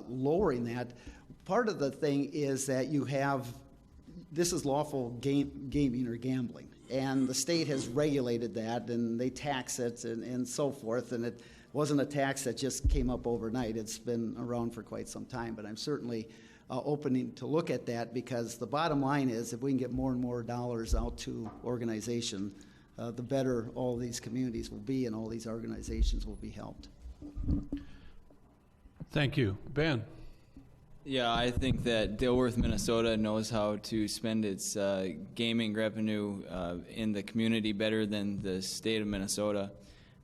Speaker 5: lowering that. Part of the thing is that you have, this is lawful gaming or gambling. And the state has regulated that, and they tax it and so forth. And it wasn't a tax that just came up overnight. It's been around for quite some time. But I'm certainly open to look at that, because the bottom line is if we can get more and more dollars out to organization, the better all these communities will be and all these organizations will be helped.
Speaker 1: Thank you. Ben.
Speaker 6: Yeah, I think that Dilworth, Minnesota knows how to spend its gaming revenue in the community better than the state of Minnesota.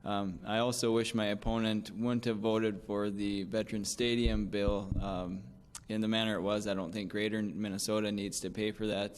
Speaker 6: I also wish my opponent wouldn't have voted for the Veterans Stadium bill in the manner it was. I don't think Greater Minnesota needs to pay for that.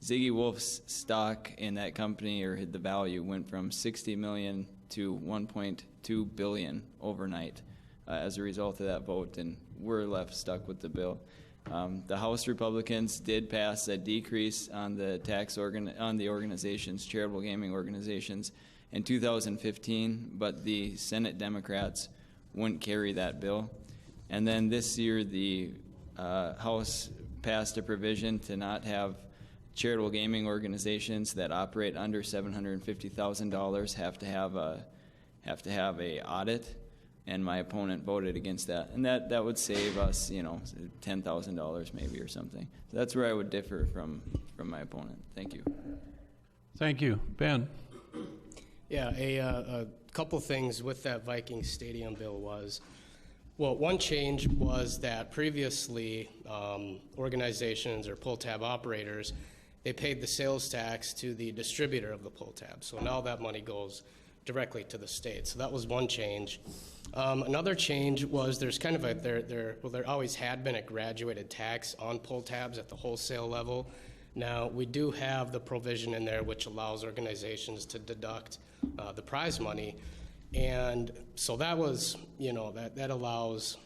Speaker 6: Ziggy Wolf's stock in that company, or the value, went from $60 million to $1.2 billion overnight as a result of that vote, and we're left stuck with the bill. The House Republicans did pass a decrease on the tax on the organizations, charitable gaming organizations, in 2015, but the Senate Democrats wouldn't carry that bill. And then this year, the House passed a provision to not have charitable gaming organizations that operate under $750,000 have to have a audit. And my opponent voted against that, and that would save us, $10,000 maybe or something. So that's where I would differ from my opponent. Thank you.
Speaker 1: Thank you. Ben.
Speaker 7: Yeah, a couple things with that Viking Stadium bill was, well, one change was that previously organizations or pull tab operators, they paid the sales tax to the distributor of the pull tab. So now that money goes directly to the state. So that was one change. Another change was there's kind of there always had been a graduated tax on pull tabs at the wholesale level. Now, we do have the provision in there which allows organizations to deduct the prize money. And so that was, that allows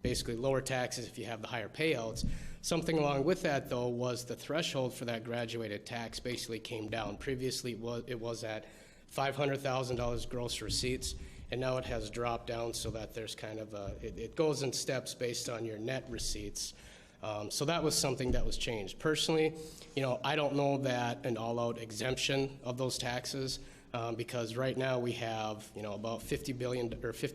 Speaker 7: basically lower taxes if you have the higher payouts. Something along with that, though, was the threshold for that graduated tax basically came down. Previously, it was at $500,000 gross receipts, and now it has dropped down so that there's kind of it goes in steps based on your net receipts. So that was something that was changed. Personally, I don't know that an all-out exemption of those taxes, because right now we have, about $50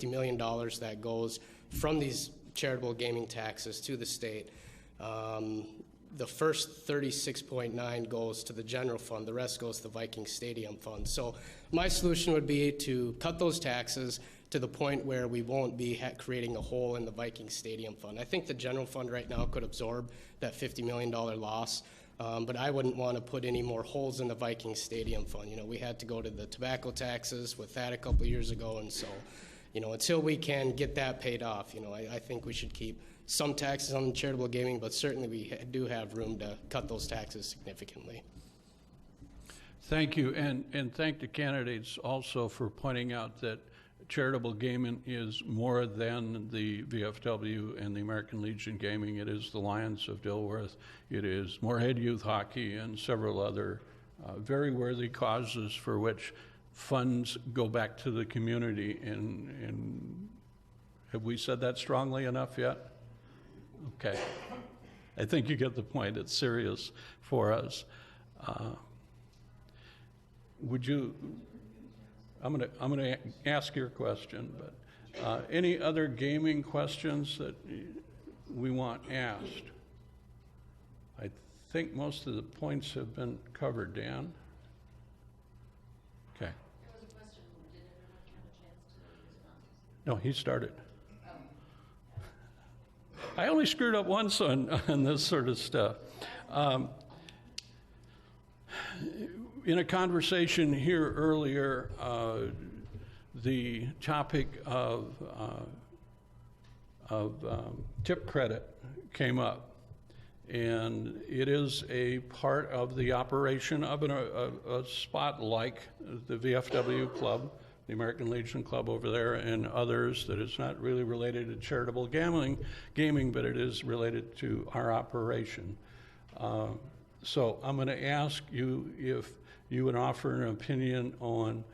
Speaker 7: million that goes from these charitable gaming taxes to the state. The first 36.9 goes to the general fund. The rest goes to the Viking Stadium fund. So my solution would be to cut those taxes to the point where we won't be creating a hole in the Viking Stadium fund. I think the general fund right now could absorb that $50 million loss, but I wouldn't want to put any more holes in the Viking Stadium fund. We had to go to the tobacco taxes with that a couple of years ago, and so, until we can get that paid off, I think we should keep some taxes on charitable gaming, but certainly we do have room to cut those taxes significantly.
Speaker 1: Thank you, and thank the candidates also for pointing out that charitable gaming is more than the VFW and the American Legion Gaming. It is the Lions of Dilworth. It is Moorhead Youth Hockey and several other very worthy causes for which funds go back to the community. And have we said that strongly enough yet? Okay. I think you get the point. It's serious for us. I'm gonna ask your question, but any other gaming questions that we want asked? I think most of the points have been covered, Dan. Okay.
Speaker 3: There was a question, did everyone have a chance to respond?
Speaker 1: No, he started. I only screwed up once on this sort of stuff. In a conversation here earlier, the topic of tip credit came up, and it is a part of the operation of a spot like the VFW Club, the American Legion Club over there, and others that is not really related to charitable gaming, but it is related to our operation. So I'm going to ask you if you would offer an opinion on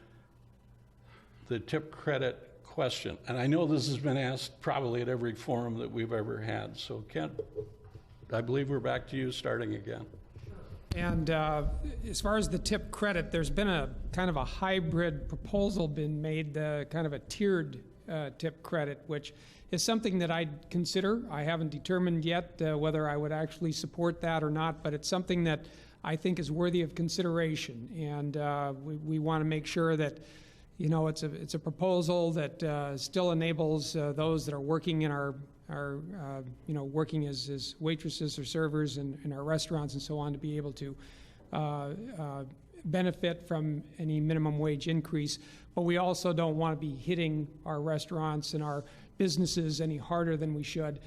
Speaker 1: the tip credit question. And I know this has been asked probably at every forum that we've ever had. So Kent, I believe we're back to you starting again.
Speaker 2: And as far as the tip credit, there's been a kind of a hybrid proposal been made, kind of a tiered tip credit, which is something that I'd consider. I haven't determined yet whether I would actually support that or not, but it's something that I think is worthy of consideration. And we want to make sure that, it's a proposal that still enables those that are working in our working as waitresses or servers in our restaurants and so on to be able to benefit from any minimum wage increase. But we also don't want to be hitting our restaurants and our businesses any harder than we should.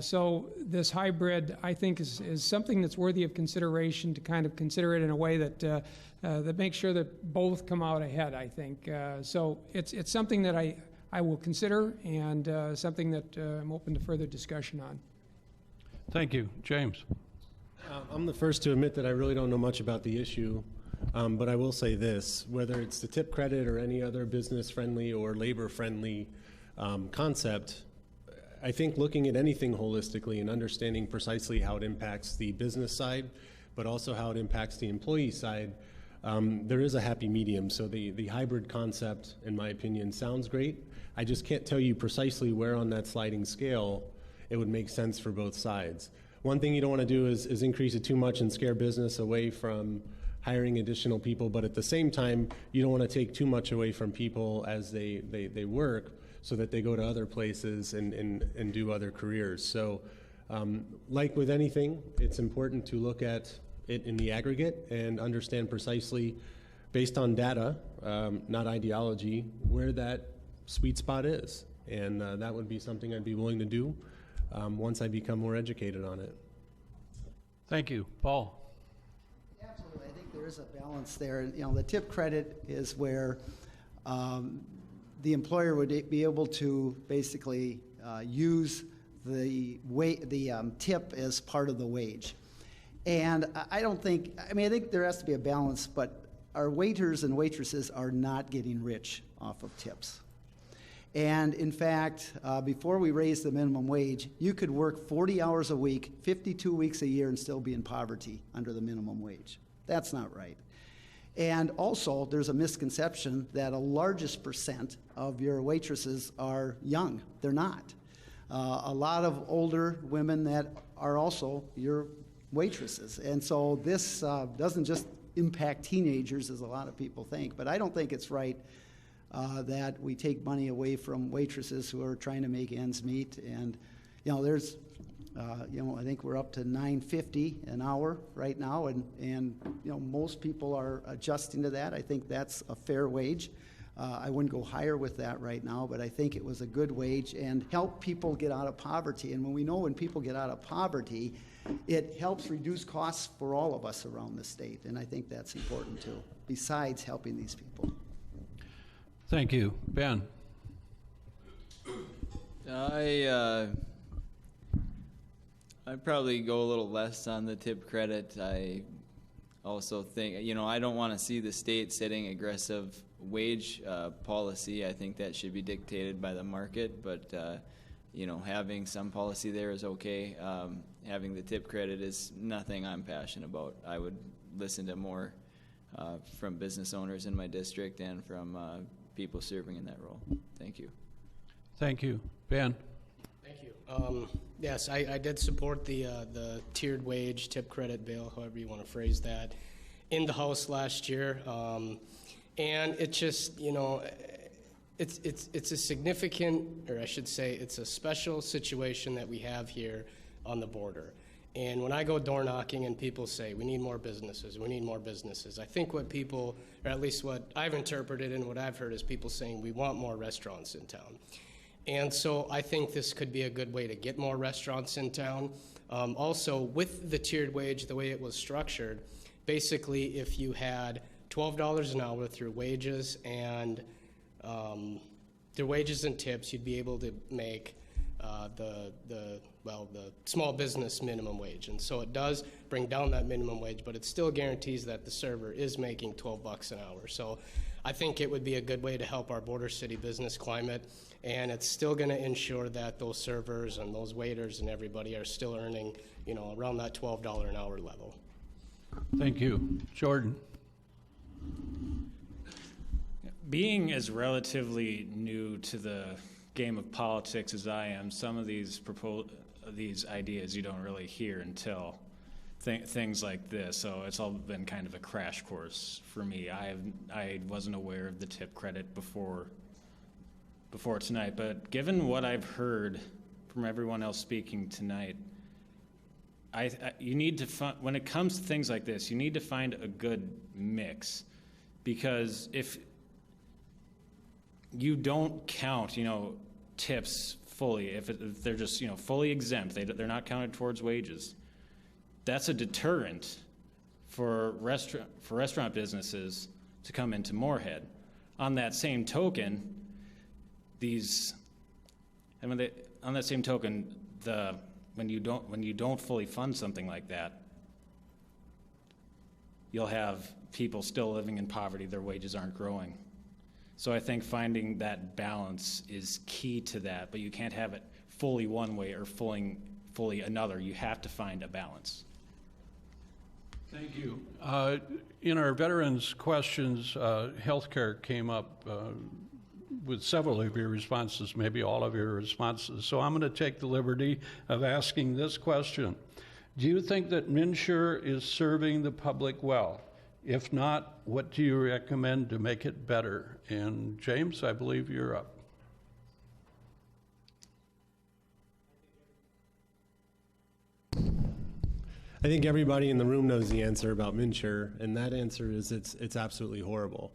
Speaker 2: So this hybrid, I think, is something that's worthy of consideration, to kind of consider it in a way that that makes sure that both come out ahead, I think. So it's something that I will consider, and something that I'm open to further discussion on.
Speaker 1: Thank you. James.
Speaker 4: I'm the first to admit that I really don't know much about the issue, but I will say this: whether it's the tip credit or any other business-friendly or labor-friendly concept, I think looking at anything holistically and understanding precisely how it impacts the business side, but also how it impacts the employee side, there is a happy medium. So the hybrid concept, in my opinion, sounds great. I just can't tell you precisely where on that sliding scale it would make sense for both sides. One thing you don't want to do is increase it too much and scare business away from hiring additional people, but at the same time, you don't want to take too much away from people as they work, so that they go to other places and do other careers. So like with anything, it's important to look at it in the aggregate and understand precisely based on data, not ideology, where that sweet spot is. And that would be something I'd be willing to do once I become more educated on it.
Speaker 1: Thank you. Paul?
Speaker 5: Absolutely. I think there is a balance there. You know, the tip credit is where the employer would be able to basically use the tip as part of the wage. And I don't think, I mean, I think there has to be a balance, but our waiters and waitresses are not getting rich off of tips. And in fact, before we raised the minimum wage, you could work 40 hours a week, 52 weeks a year, and still be in poverty under the minimum wage. That's not right. And also, there's a misconception that a largest percent of your waitresses are young. They're not. A lot of older women that are also your waitresses. And so this doesn't just impact teenagers, as a lot of people think, but I don't think it's right that we take money away from waitresses who are trying to make ends meet. And, you know, there's, I think we're up to $9.50 an hour right now, and you know, most people are adjusting to that. I think that's a fair wage. I wouldn't go higher with that right now, but I think it was a good wage and help people get out of poverty. And when people get out of poverty, it helps reduce costs for all of us around the state, and I think that's important too, besides helping these people.
Speaker 1: Thank you. Ben?
Speaker 6: I'd probably go a little less on the tip credit. I also think, you know, I don't want to see the state setting aggressive wage policy. I think that should be dictated by the market, but you know, having some policy there is okay. Having the tip credit is nothing I'm passionate about. I would listen to more from business owners in my district and from people serving in that role. Thank you.
Speaker 1: Thank you. Ben?
Speaker 7: Thank you. Yes, I did support the tiered wage tip credit bill, however you want to phrase that, in the House last year. And it just, you know, it's a significant, or I should say, it's a special situation that we have here on the border. And when I go door knocking and people say, we need more businesses, I think what people, or at least what I've interpreted and what I've heard is people saying we want more restaurants in town. And so I think this could be a good way to get more restaurants in town. Also, with the tiered wage, the way it was structured, basically if you had $12 an hour through wages and tips, you'd be able to make the small business minimum wage. And so it does bring down that minimum wage, but it still guarantees that the server is making $12 an hour. So I think it would be a good way to help our border city business climate, and it's still going to ensure that those servers and those waiters and everybody are still earning, you know, around that $12 an hour level.
Speaker 1: Thank you. Jordan?
Speaker 8: Being as relatively new to the game of politics as I am, some of these ideas you don't really hear until things like this. So it's all been kind of a crash course for me. I wasn't aware of the tip credit before tonight, but given what I've heard from everyone else speaking tonight, you need to when it comes to things like this, you need to find a good mix, because if you don't count, you know, tips fully, if they're just, you know, fully exempt, they're not counted towards wages, that's a deterrent for restaurant businesses to come into Moorhead. On that same token, when you don't fully fund something like that, you'll have people still living in poverty, their wages aren't growing. So I think finding that balance is key to that, but you can't have it fully one way or fully another. You have to find a balance.
Speaker 1: Thank you. In our veterans questions, healthcare came up with several of your responses, maybe all of your responses. So I'm going to take the liberty of asking this question. Do you think that MNsure is serving the public well? If not, what do you recommend to make it better? And James, I believe you're up.
Speaker 4: I think everybody in the room knows the answer about MNsure, and that answer is it's absolutely horrible.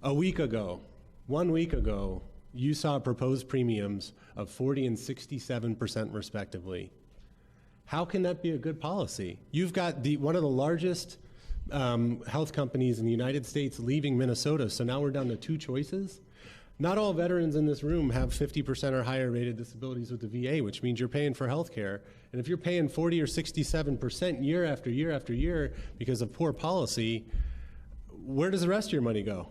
Speaker 4: 1 week ago, you saw proposed premiums of 40 and 67% respectively. How can that be a good policy? You've got one of the largest health companies in the United States leaving Minnesota, so now we're down to 2 choices. Not all veterans in this room have 50% or higher rated disabilities with the VA, which means you're paying for health care. And if you're paying 40 or 67% year after year after year because of poor policy, where does the rest of your money go?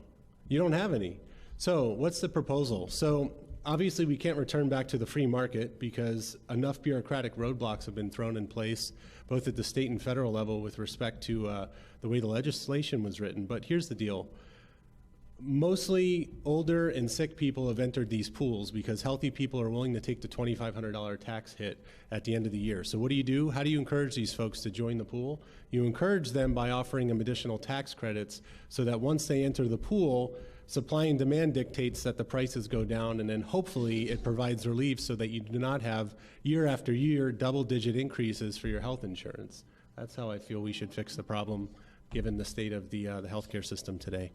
Speaker 4: You don't have any. So what's the proposal? So obviously we can't return back to the free market because enough bureaucratic roadblocks have been thrown in place, both at the state and federal level with respect to the way the legislation was written. But here's the deal. Mostly older and sick people have entered these pools because healthy people are willing to take the $2,500 tax hit at the end of the year. So what do? How do you encourage these folks to join the pool? You encourage them by offering them additional tax credits so that once they enter the pool, supply and demand dictates that the prices go down, and then hopefully it provides relief so that you do not have year after year double-digit increases for your health insurance. That's how I feel we should fix the problem given the state of the healthcare system today.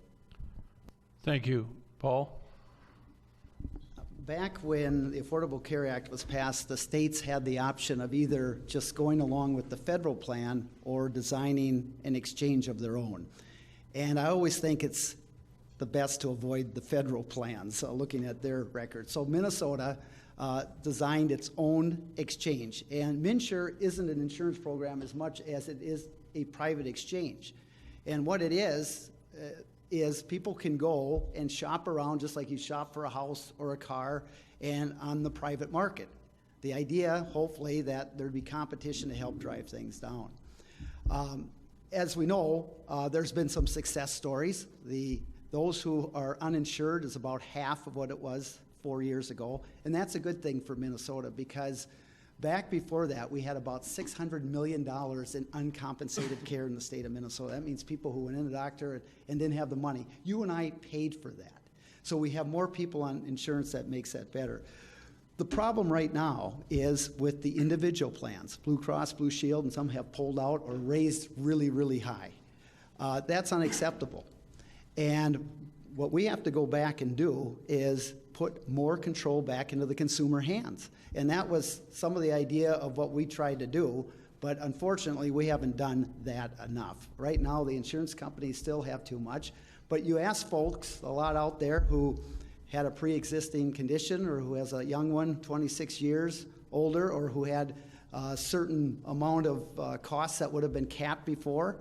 Speaker 1: Thank you. Paul?
Speaker 5: Back when the Affordable Care Act was passed, the states had the option of either just going along with the federal plan or designing an exchange of their own. And I always think it's the best to avoid the federal plans, looking at their record. So Minnesota designed its own exchange. And MNsure isn't an insurance program as much as it is a private exchange. And what it is people can go and shop around just like you shop for a house or a car and on the private market. The idea, hopefully, that there'd be competition to help drive things down. As we know, there's been some success stories. Those who are uninsured is about half of what it was 4 years ago, and that's a good thing for Minnesota because back before that, we had about $600 million in uncompensated care in the state of Minnesota. That means people who went in the doctor and didn't have the money. You and I paid for that. So we have more people on insurance that makes that better. The problem right now is with the individual plans. Blue Cross, Blue Shield, and some have pulled out or raised really, really high. That's unacceptable. And what we have to go back and do is put more control back into the consumer hands. And that was some of the idea of what we tried to do, but unfortunately we haven't done that enough. Right now the insurance companies still have too much, but you ask folks a lot out there who had a pre-existing condition or who has a young one, 26 years older, or who had a certain amount of costs that would have been capped before,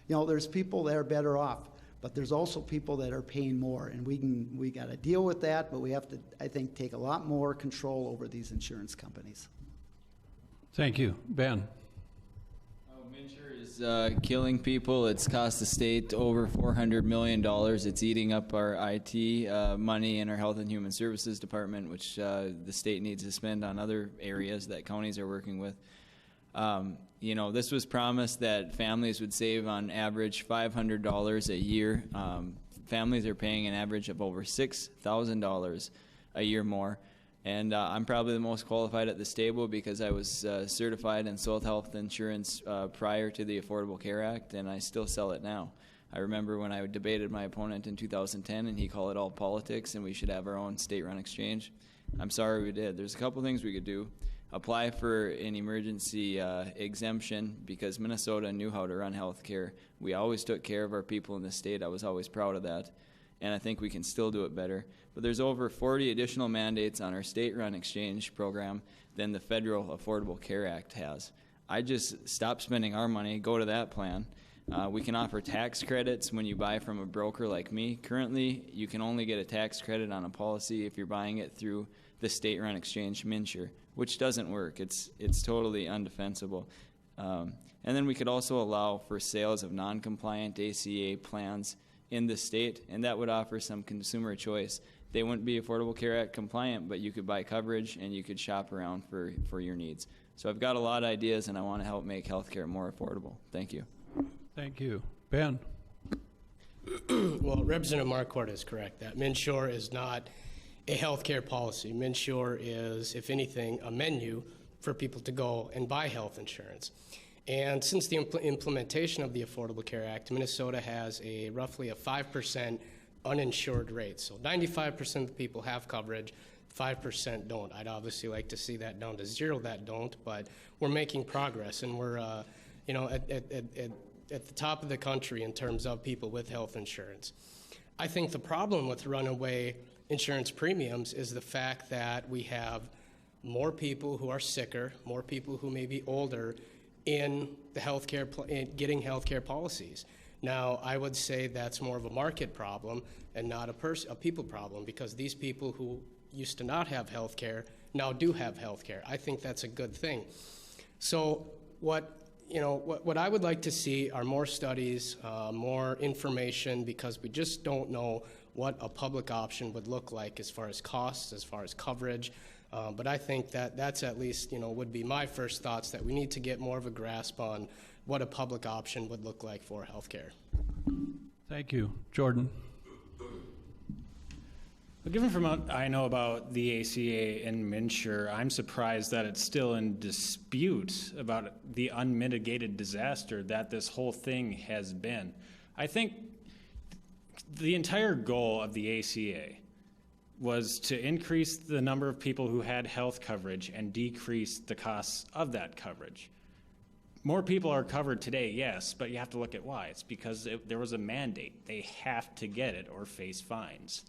Speaker 5: there's people that are better off. But there's also people that are paying more, and we got to deal with that, but we have to, I think, take a lot more control over these insurance companies.
Speaker 1: Thank you. Ben?
Speaker 6: MNsure is killing people. It's cost the state over $400 million. It's eating up our IT money in our Health and Human Services Department, which the state needs to spend on other areas that counties are working with. This was promised that families would save on average $500 a year. Families are paying an average of over $6,000 a year more. And I'm probably the most qualified at this table because I was certified and sold health insurance prior to the Affordable Care Act, and I still sell it now. I remember when I debated my opponent in 2010, and he called it all politics, and we should have our own state-run exchange. I'm sorry we did. There's a couple things we could do. Apply for an emergency exemption because Minnesota knew how to run health care. We always took care of our people in the state. I was always proud of that, and I think we can still do it better. But there's over 40 additional mandates on our state-run exchange program than the federal Affordable Care Act has. I just stop spending our money, go to that plan. We can offer tax credits when you buy from a broker like me. Currently, you can only get a tax credit on a policy if you're buying it through the state-run exchange MNsure, which doesn't work. It's totally undefensible. And then we could also allow for sales of non-compliant ACA plans in the state, and that would offer some consumer choice. They wouldn't be Affordable Care Act compliant, but you could buy coverage and you could shop around for your needs. So I've got a lot of ideas, and I want to help make healthcare more affordable. Thank you.
Speaker 1: Thank you. Ben?
Speaker 7: Well, Representative Marquardt is correct. That MNsure is not a healthcare policy. MNsure is, if anything, a menu for people to go and buy health insurance. And since the implementation of the Affordable Care Act, Minnesota has roughly a 5% uninsured rate. So 95% of the people have coverage, 5% don't. I'd obviously like to see that down to 0 that don't, but we're making progress, and we're at the top of the country in terms of people with health insurance. I think the problem with runaway insurance premiums is the fact that we have more people who are sicker, more people who may be older in the getting healthcare policies. Now, I would say that's more of a market problem and not a people problem, because these people who used to not have healthcare now do have healthcare. I think that's a good thing. So what I would like to see are more studies, more information, because we just don't know what a public option would look like as far as costs, as far as coverage. But I think that's at least, would be my first thoughts, that we need to get more of a grasp on what a public option would look like for healthcare.
Speaker 1: Thank you. Jordan?
Speaker 8: Well, given from what I know about the ACA and MNsure, I'm surprised that it's still in dispute about the unmitigated disaster that this whole thing has been. I think the entire goal of the ACA was to increase the number of people who had health coverage and decrease the costs of that coverage. More people are covered today, yes, but you have to look at why. It's because there was a mandate. They have to get it or face fines.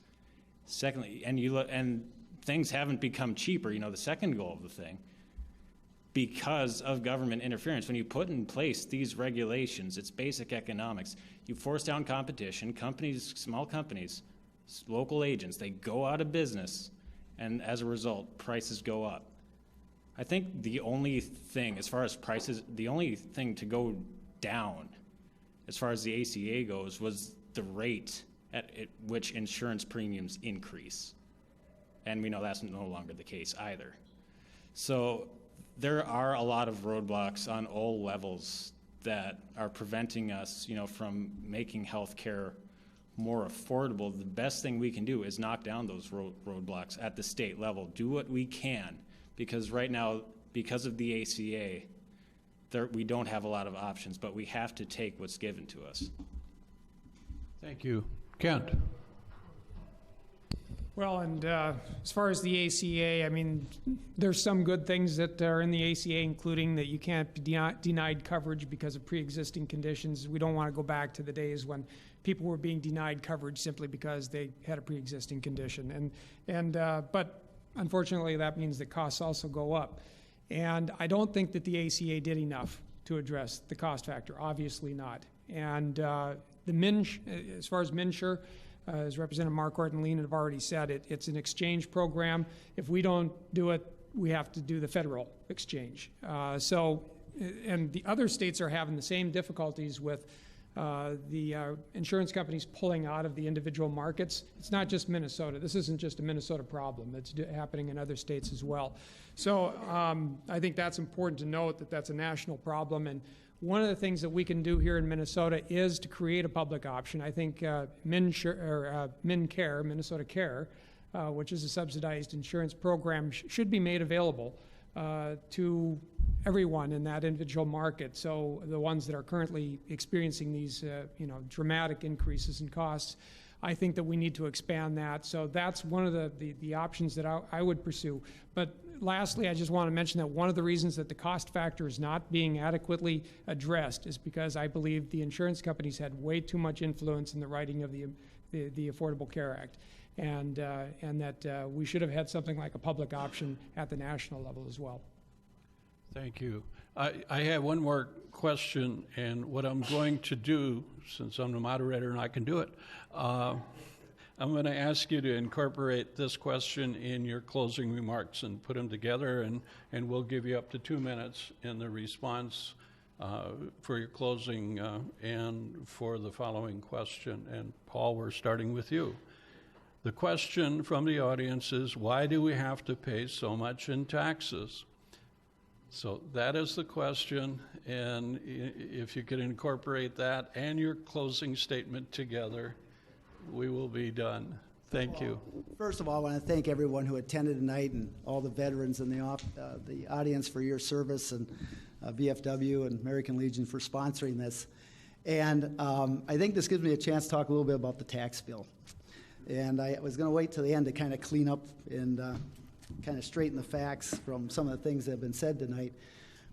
Speaker 8: Secondly, and things haven't become cheaper, the second goal of the thing, because of government interference. When you put in place these regulations, it's basic economics. You force down competition, small companies, local agents, they go out of business, and as a result, prices go up. I think the only thing, as far as prices, the only thing to go down, as far as the ACA goes, was the rate at which insurance premiums increase. And we know that's no longer the case either. So there are a lot of roadblocks on all levels that are preventing us, from making healthcare more affordable. The best thing we can do is knock down those roadblocks at the state level. Do what we can, because right now, because of the ACA, we don't have a lot of options, but we have to take what's given to us.
Speaker 1: Thank you. Kent?
Speaker 2: Well, and as far as the ACA, I mean, there's some good things that are in the ACA, including that you can't be denied coverage because of pre-existing conditions. We don't want to go back to the days when people were being denied coverage simply because they had a pre-existing condition. But unfortunately, that means that costs also go up. And I don't think that the ACA did enough to address the cost factor. Obviously not. And as far as MNsure, as Representative Marquardt and Lena have already said, it's an exchange program. If we don't do it, we have to do the federal exchange. And the other states are having the same difficulties with the insurance companies pulling out of the individual markets. It's not just Minnesota. This isn't just a Minnesota problem. It's happening in other states as well. So I think that's important to note, that that's a national problem. And one of the things that we can do here in Minnesota is to create a public option. I think MnCare, Minnesota Care, which is a subsidized insurance program, should be made available to everyone in that individual market. So the ones that are currently experiencing these dramatic increases in costs, I think that we need to expand that. So that's one of the options that I would pursue. But lastly, I just want to mention that one of the reasons that the cost factor is not being adequately addressed is because I believe the insurance companies had way too much influence in the writing of the Affordable Care Act, and that we should have had something like a public option at the national level as well.
Speaker 1: Thank you. I have one more question, and what I'm going to do, since I'm the moderator and I can do it, I'm going to ask you to incorporate this question in your closing remarks and put them together, and we'll give you up to 2 minutes in the response for your closing and for the following question. And Paul, we're starting with you. The question from the audience is, why do we have to pay so much in taxes? So that is the question, and if you could incorporate that and your closing statement together, we will be done. Thank you.
Speaker 5: First of all, I want to thank everyone who attended tonight and all the veterans in the audience for your service. And VFW and American Legion for sponsoring this. And I think this gives me a chance to talk a little bit about the tax bill. And I was going to wait till the end to kind of clean up and kind of straighten the facts from some of the things that have been said tonight.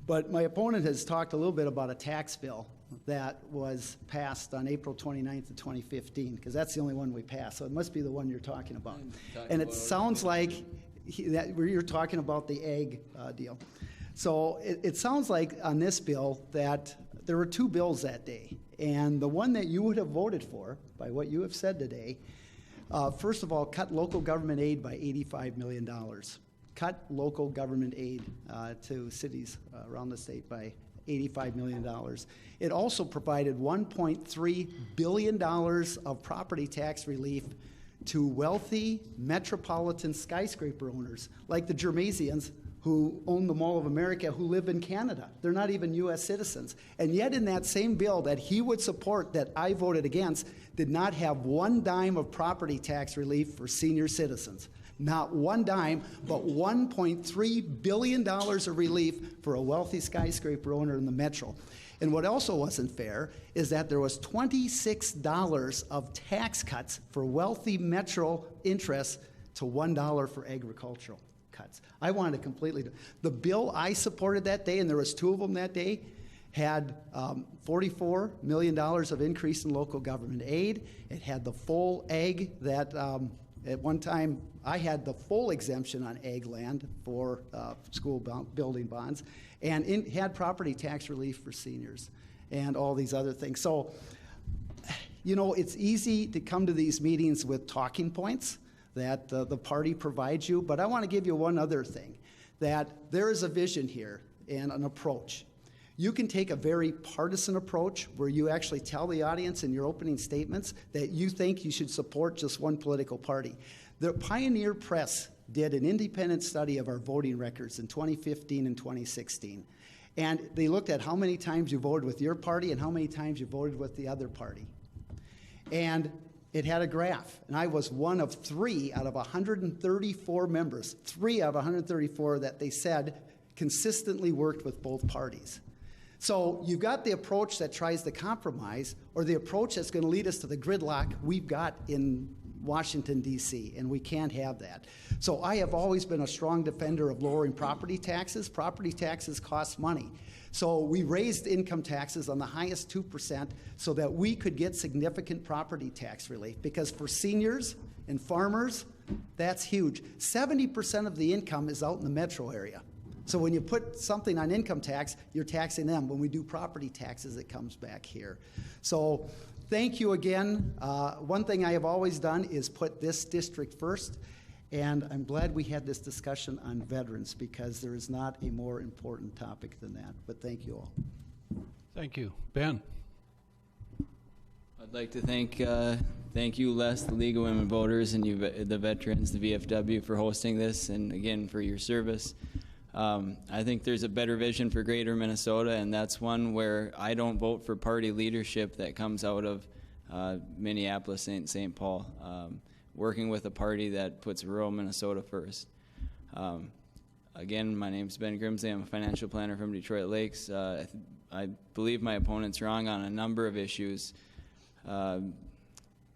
Speaker 5: But my opponent has talked a little bit about a tax bill that was passed on April 29th of 2015, because that's the only one we passed. So it must be the one you're talking about. And it sounds like that you're talking about the ag deal. So it sounds like on this bill that there were two bills that day. And the one that you would have voted for, by what you have said today, first of all, cut local government aid by $85 million. Cut local government aid to cities around the state by $85 million. It also provided $1.3 billion of property tax relief to wealthy metropolitan skyscraper owners, like the Germaisians who own the Mall of America, who live in Canada. They're not even U.S. citizens. And yet in that same bill that he would support, that I voted against, did not have one dime of property tax relief for senior citizens. Not one dime, but $1.3 billion of relief for a wealthy skyscraper owner in the metro. And what also wasn't fair is that there was $26 of tax cuts for wealthy metro interests to $1 for agricultural cuts. I wanted to completely do. The bill I supported that day, and there was two of them that day, had $44 million of increase in local government aid. It had the full ag that at one time I had the full exemption on ag land for school building bonds, and had property tax relief for seniors and all these other things. So, you know, it's easy to come to these meetings with talking points that the party provides you, but I want to give you one other thing, that there is a vision here and an approach. You can take a very partisan approach where you actually tell the audience in your opening statements that you think you should support just one political party. The Pioneer Press did an independent study of our voting records in 2015 and 2016. And they looked at how many times you voted with your party and how many times you voted with the other party. And it had a graph. And I was one of 3 out of 134 members, 3 out of 134 that they said consistently worked with both parties. So you've got the approach that tries to compromise, or the approach that's going to lead us to the gridlock we've got in Washington, D.C., and we can't have that. So I have always been a strong defender of lowering property taxes. Property taxes cost money. So we raised income taxes on the highest 2% so that we could get significant property tax relief, because for seniors and farmers, that's huge. 70% of the income is out in the metro area. So when you put something on income tax, you're taxing them. When we do property taxes, it comes back here. So thank you again. One thing I have always done is put this district first, and I'm glad we had this discussion on veterans, because there is not a more important topic than that. But thank you all.
Speaker 1: Thank you. Ben?
Speaker 6: I'd like to thank you, Les, the League of Women Voters, and you, the veterans, the VFW, for hosting this, and again, for your service. I think there's a better vision for Greater Minnesota, and that's one where I don't vote for party leadership that comes out of Minneapolis, St. Paul, working with a party that puts rural Minnesota first. Again, my name's Ben Grimsley. I'm a financial planner from Detroit Lakes. I believe my opponent's wrong on a number of issues.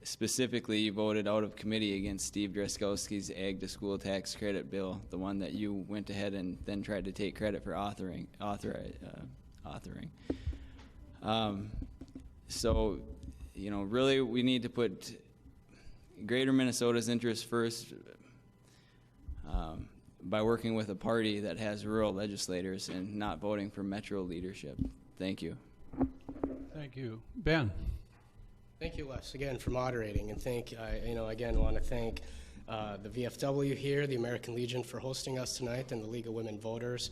Speaker 6: Specifically, you voted out of committee against Steve Drazkowski's Ag to School tax credit bill, the one that you went ahead and then tried to take credit for authoring. So, you know, really we need to put Greater Minnesota's interests first by working with a party that has rural legislators and not voting for metro leadership. Thank you.
Speaker 1: Thank you. Ben?
Speaker 7: Thank you, Les, again, for moderating, and again, want to thank the VFW here, the American Legion, for hosting us tonight, and the League of Women Voters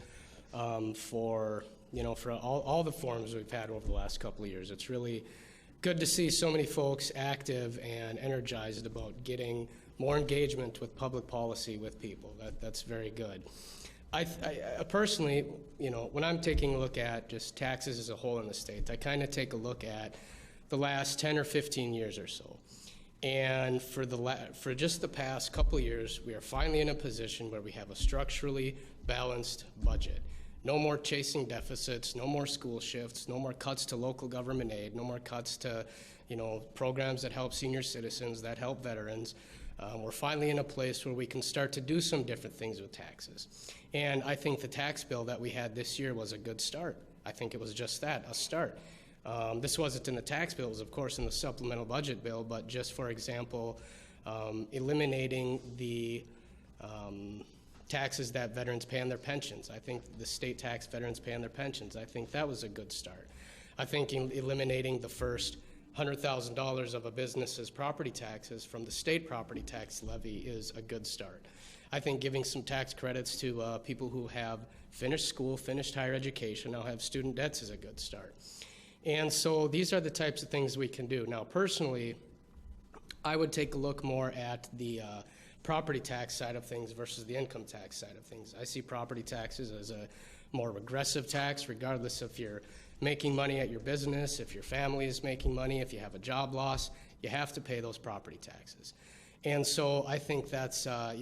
Speaker 7: for all the forums we've had over the last couple of years. It's really good to see so many folks active and energized about getting more engagement with public policy with people. That's very good. I personally, when I'm taking a look at just taxes as a whole in the state, I kind of take a look at the last 10 or 15 years or so. And for just the past couple of years, we are finally in a position where we have a structurally balanced budget. No more chasing deficits, no more school shifts, no more cuts to local government aid, no more cuts to, programs that help senior citizens, that help veterans. We're finally in a place where we can start to do some different things with taxes. And I think the tax bill that we had this year was a good start. I think it was just that, a start. This wasn't in the tax bill, it was of course in the supplemental budget bill, but just for example, eliminating the taxes that veterans pay on their pensions. I think the state tax veterans pay on their pensions. I think that was a good start. I think eliminating the first $100,000 of a business's property taxes from the state property tax levy is a good start. I think giving some tax credits to people who have finished school, finished higher education, now have student debts is a good start. And so these are the types of things we can do. Now personally, I would take a look more at the property tax side of things versus the income tax side of things. I see property taxes as a more regressive tax, regardless if you're making money at your business, if your family is making money, if you have a job loss, you have to pay those property taxes. And so I think that's, I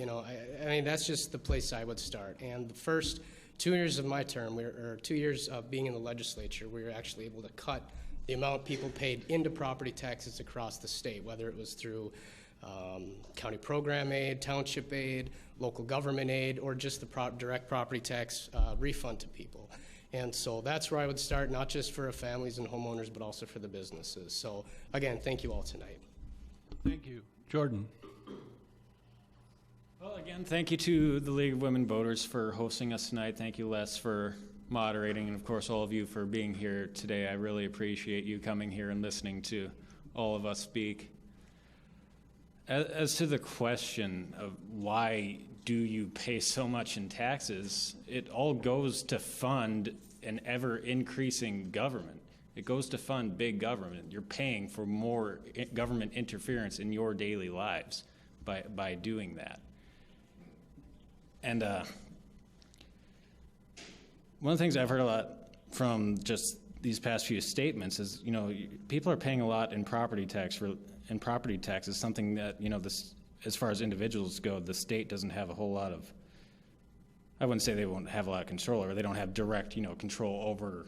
Speaker 7: mean, that's just the place I would start. And the first 2 years of my term, or 2 years of being in the legislature, we were actually able to cut the amount people paid into property taxes across the state, whether it was through county program aid, township aid, local government aid, or just the direct property tax refund to people. And so that's where I would start, not just for families and homeowners, but also for the businesses. So again, thank you all tonight.
Speaker 1: Thank you. Jordan.
Speaker 8: Well, again, thank you to the League of Women Voters for hosting us tonight. Thank you, Les, for moderating, and of course all of you for being here today. I really appreciate you coming here and listening to all of us speak. As to the question of why do you pay so much in taxes, it all goes to fund an ever-increasing government. It goes to fund big government. You're paying for more government interference in your daily lives by doing that. And one of the things I've heard a lot from just these past few statements is, people are paying a lot in property tax. And property tax is something that, as far as individuals go, the state doesn't have a whole lot of, I wouldn't say they won't have a lot of control, or they don't have direct, control over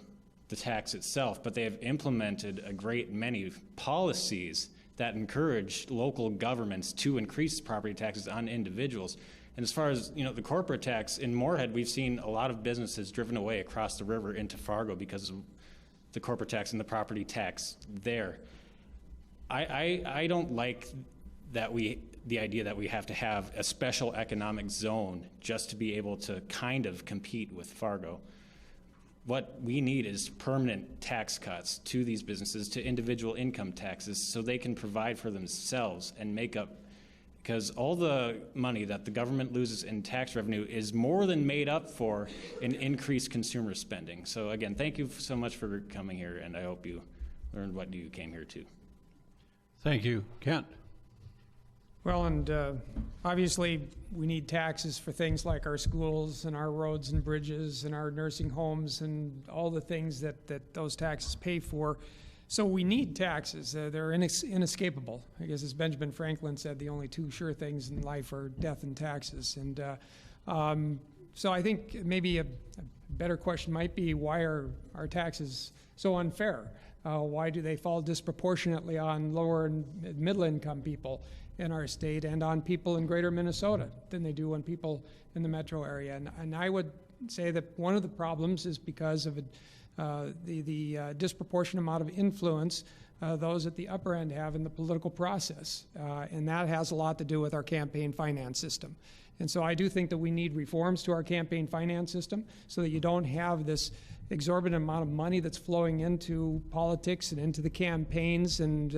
Speaker 8: the tax itself, but they have implemented a great many policies that encourage local governments to increase property taxes on individuals. And as far as, the corporate tax, in Moorhead, we've seen a lot of businesses driven away across the river into Fargo because of the corporate tax and the property tax there. I don't like the idea that we have to have a special economic zone just to be able to kind of compete with Fargo. What we need is permanent tax cuts to these businesses, to individual income taxes, so they can provide for themselves and make up, because all the money that the government loses in tax revenue is more than made up for in increased consumer spending. So again, thank you so much for coming here, and I hope you learned what you came here to.
Speaker 1: Thank you. Kent.
Speaker 2: Well, and obviously we need taxes for things like our schools and our roads and bridges and our nursing homes and all the things that those taxes pay for. So we need taxes. They're inescapable. I guess as Benjamin Franklin said, the only two sure things in life are death and taxes. And so I think maybe a better question might be, why are our taxes so unfair? Why do they fall disproportionately on lower and middle income people in our state and on people in greater Minnesota than they do on people in the metro area? And I would say that one of the problems is because of the disproportionate amount of influence those at the upper end have in the political process. And that has a lot to do with our campaign finance system. And so I do think that we need reforms to our campaign finance system so that you don't have this exorbitant amount of money that's flowing into politics and into the campaigns, and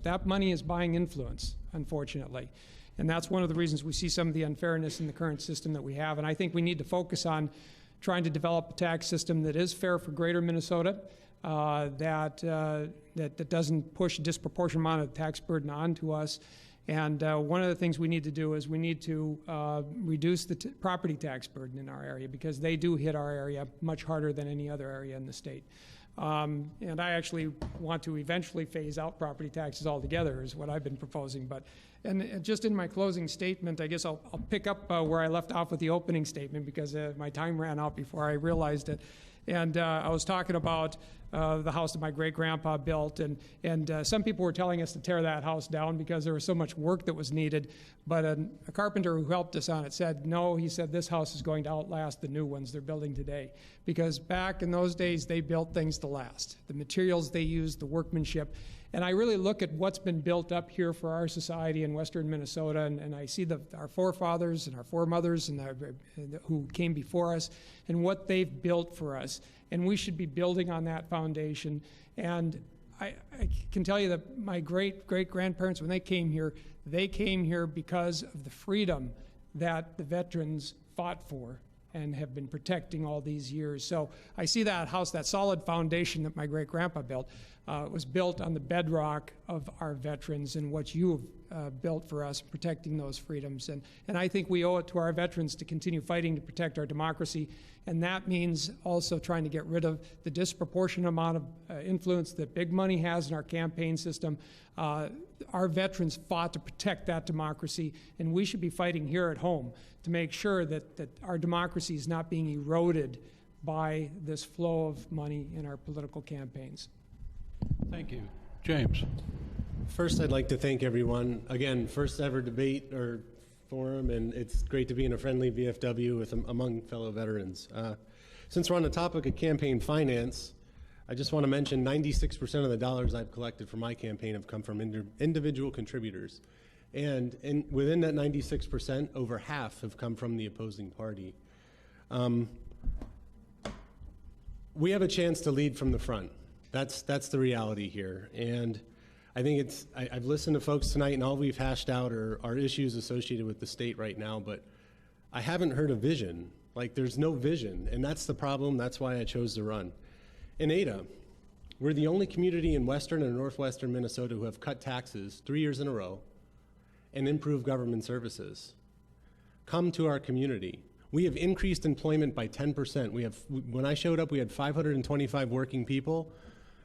Speaker 2: that money is buying influence, unfortunately. And that's one of the reasons we see some of the unfairness in the current system that we have. And I think we need to focus on trying to develop a tax system that is fair for greater Minnesota, that doesn't push a disproportionate amount of tax burden onto us. And one of the things we need to do is we need to reduce the property tax burden in our area, because they do hit our area much harder than any other area in the state. And I actually want to eventually phase out property taxes altogether, is what I've been proposing. But And just in my closing statement, I guess I'll pick up where I left off with the opening statement because my time ran out before I realized it. And I was talking about the house that my great-grandpa built, and some people were telling us to tear that house down because there was so much work that was needed. But a carpenter who helped us on it said, no, he said, this house is going to outlast the new ones they're building today. Because back in those days, they built things to last. The materials they used, the workmanship. And I really look at what's been built up here for our society in western Minnesota, and I see our forefathers and our foremothers and who came before us and what they've built for us. And we should be building on that foundation. And I can tell you that my great-grandparents, when they came here because of the freedom that the veterans fought for and have been protecting all these years. So I see that house, that solid foundation that my great-grandpa built, was built on the bedrock of our veterans and what you have built for us, protecting those freedoms. And I think we owe it to our veterans to continue fighting to protect our democracy. And that means also trying to get rid of the disproportionate amount of influence that big money has in our campaign system. Our veterans fought to protect that democracy, and we should be fighting here at home to make sure that our democracy is not being eroded by this flow of money in our political campaigns.
Speaker 1: Thank you. James.
Speaker 4: First, I'd like to thank everyone. Again, first ever debate or forum, and it's great to be in a friendly VFW among fellow veterans. Since we're on the topic of campaign finance, I just want to mention 96% of the dollars I've collected for my campaign have come from individual contributors. And within that 96%, over half have come from the opposing party. We have a chance to lead from the front. That's the reality here. And I think I've listened to folks tonight, and all we've hashed out are issues associated with the state right now, but I haven't heard a vision. Like, there's no vision, and that's the problem. That's why I chose to run. In Ada, we're the only community in western and northwestern Minnesota who have cut taxes 3 years in a row and improved government services. Come to our community. We have increased employment by 10%. When I showed up, we had 525 working people.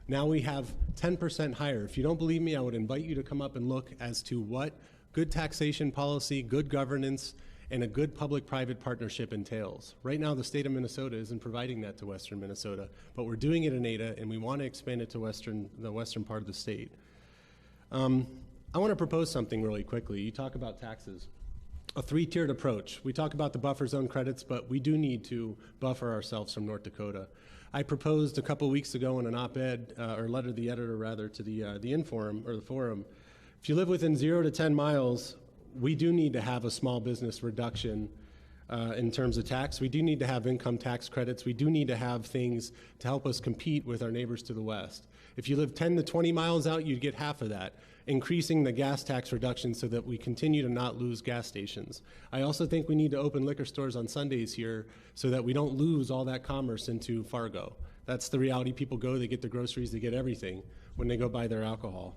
Speaker 4: Now we have 10% higher. If you don't believe me, I would invite you to come up and look as to what good taxation policy, good governance, and a good public-private partnership entails. Right now, the state of Minnesota isn't providing that to western Minnesota, but we're doing it in Ada, and we want to expand it to the western part of the state. I want to propose something really quickly. You talk about taxes. A three-tiered approach. We talk about the buffer zone credits, but we do need to buffer ourselves from North Dakota. I proposed a couple weeks ago in an op-ed, or letter to the editor rather, to the Forum, or the forum. If you live within 0 to 10 miles, we do need to have a small business reduction in terms of tax. We do need to have income tax credits. We do need to have things to help us compete with our neighbors to the west. If you live 10 to 20 miles out, you'd get half of that, increasing the gas tax reduction so that we continue to not lose gas stations. I also think we need to open liquor stores on Sundays here so that we don't lose all that commerce into Fargo. That's the reality. People go, they get their groceries, they get everything when they go buy their alcohol.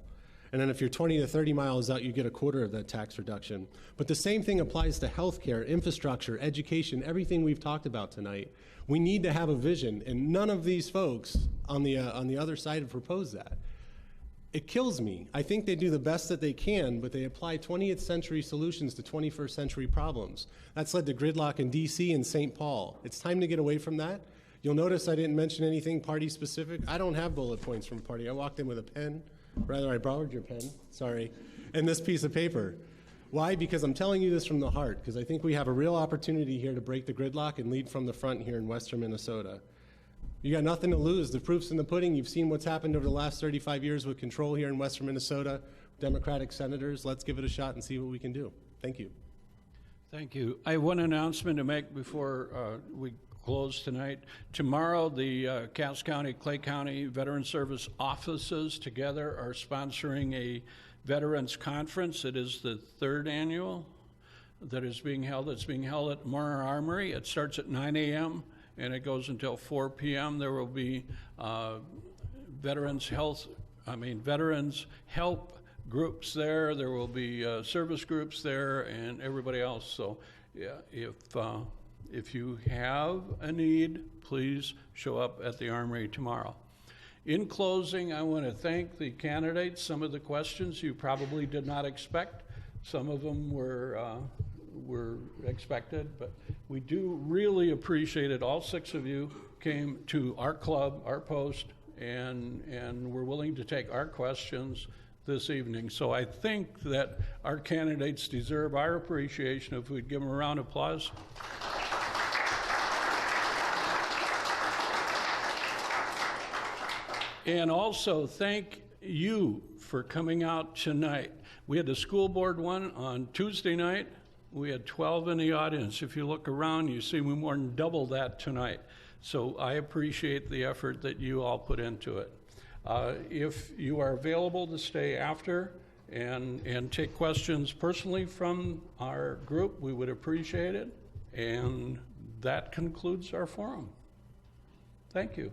Speaker 4: And then if you're 20 to 30 miles out, you get a quarter of that tax reduction. But the same thing applies to healthcare, infrastructure, education, everything we've talked about tonight. We need to have a vision, and none of these folks on the other side have proposed that. It kills me. I think they do the best that they can, but they apply 20th century solutions to 21st century problems. That's led to gridlock in DC and St. Paul. It's time to get away from that. You'll notice I didn't mention anything party specific. I don't have bullet points from party. I walked in with a pen. Rather, I borrowed your pen, sorry, and this piece of paper. Why? Because I'm telling you this from the heart, because I think we have a real opportunity here to break the gridlock and lead from the front here in western Minnesota. You got nothing to lose. The proof's in the pudding. You've seen what's happened over the last 35 years with control here in western Minnesota. Democratic senators, let's give it a shot and see what we can do. Thank you.
Speaker 1: Thank you. I have one announcement to make before we close tonight. Tomorrow, the Cass County, Clay County Veteran Service offices together are sponsoring a Veterans Conference. It is the third annual that is being held. It's being held at Moore Armory. It starts at 9 a.m. and it goes until 4 p.m. There will be veterans help groups there. There will be service groups there and everybody else. So yeah, if you have a need, please show up at the Armory tomorrow. In closing, I want to thank the candidates. Some of the questions you probably did not expect, Some of them were expected, but we do really appreciate it. All 6 of you came to our club, our post, and were willing to take our questions this evening. So I think that our candidates deserve our appreciation if we'd give them a round of applause. And also thank you for coming out tonight. We had the school board one on Tuesday night. We had 12 in the audience. If you look around, you see we more than double that tonight. So I appreciate the effort that you all put into it. If you are available to stay after and take questions personally from our group, we would appreciate it. And that concludes our forum. Thank you.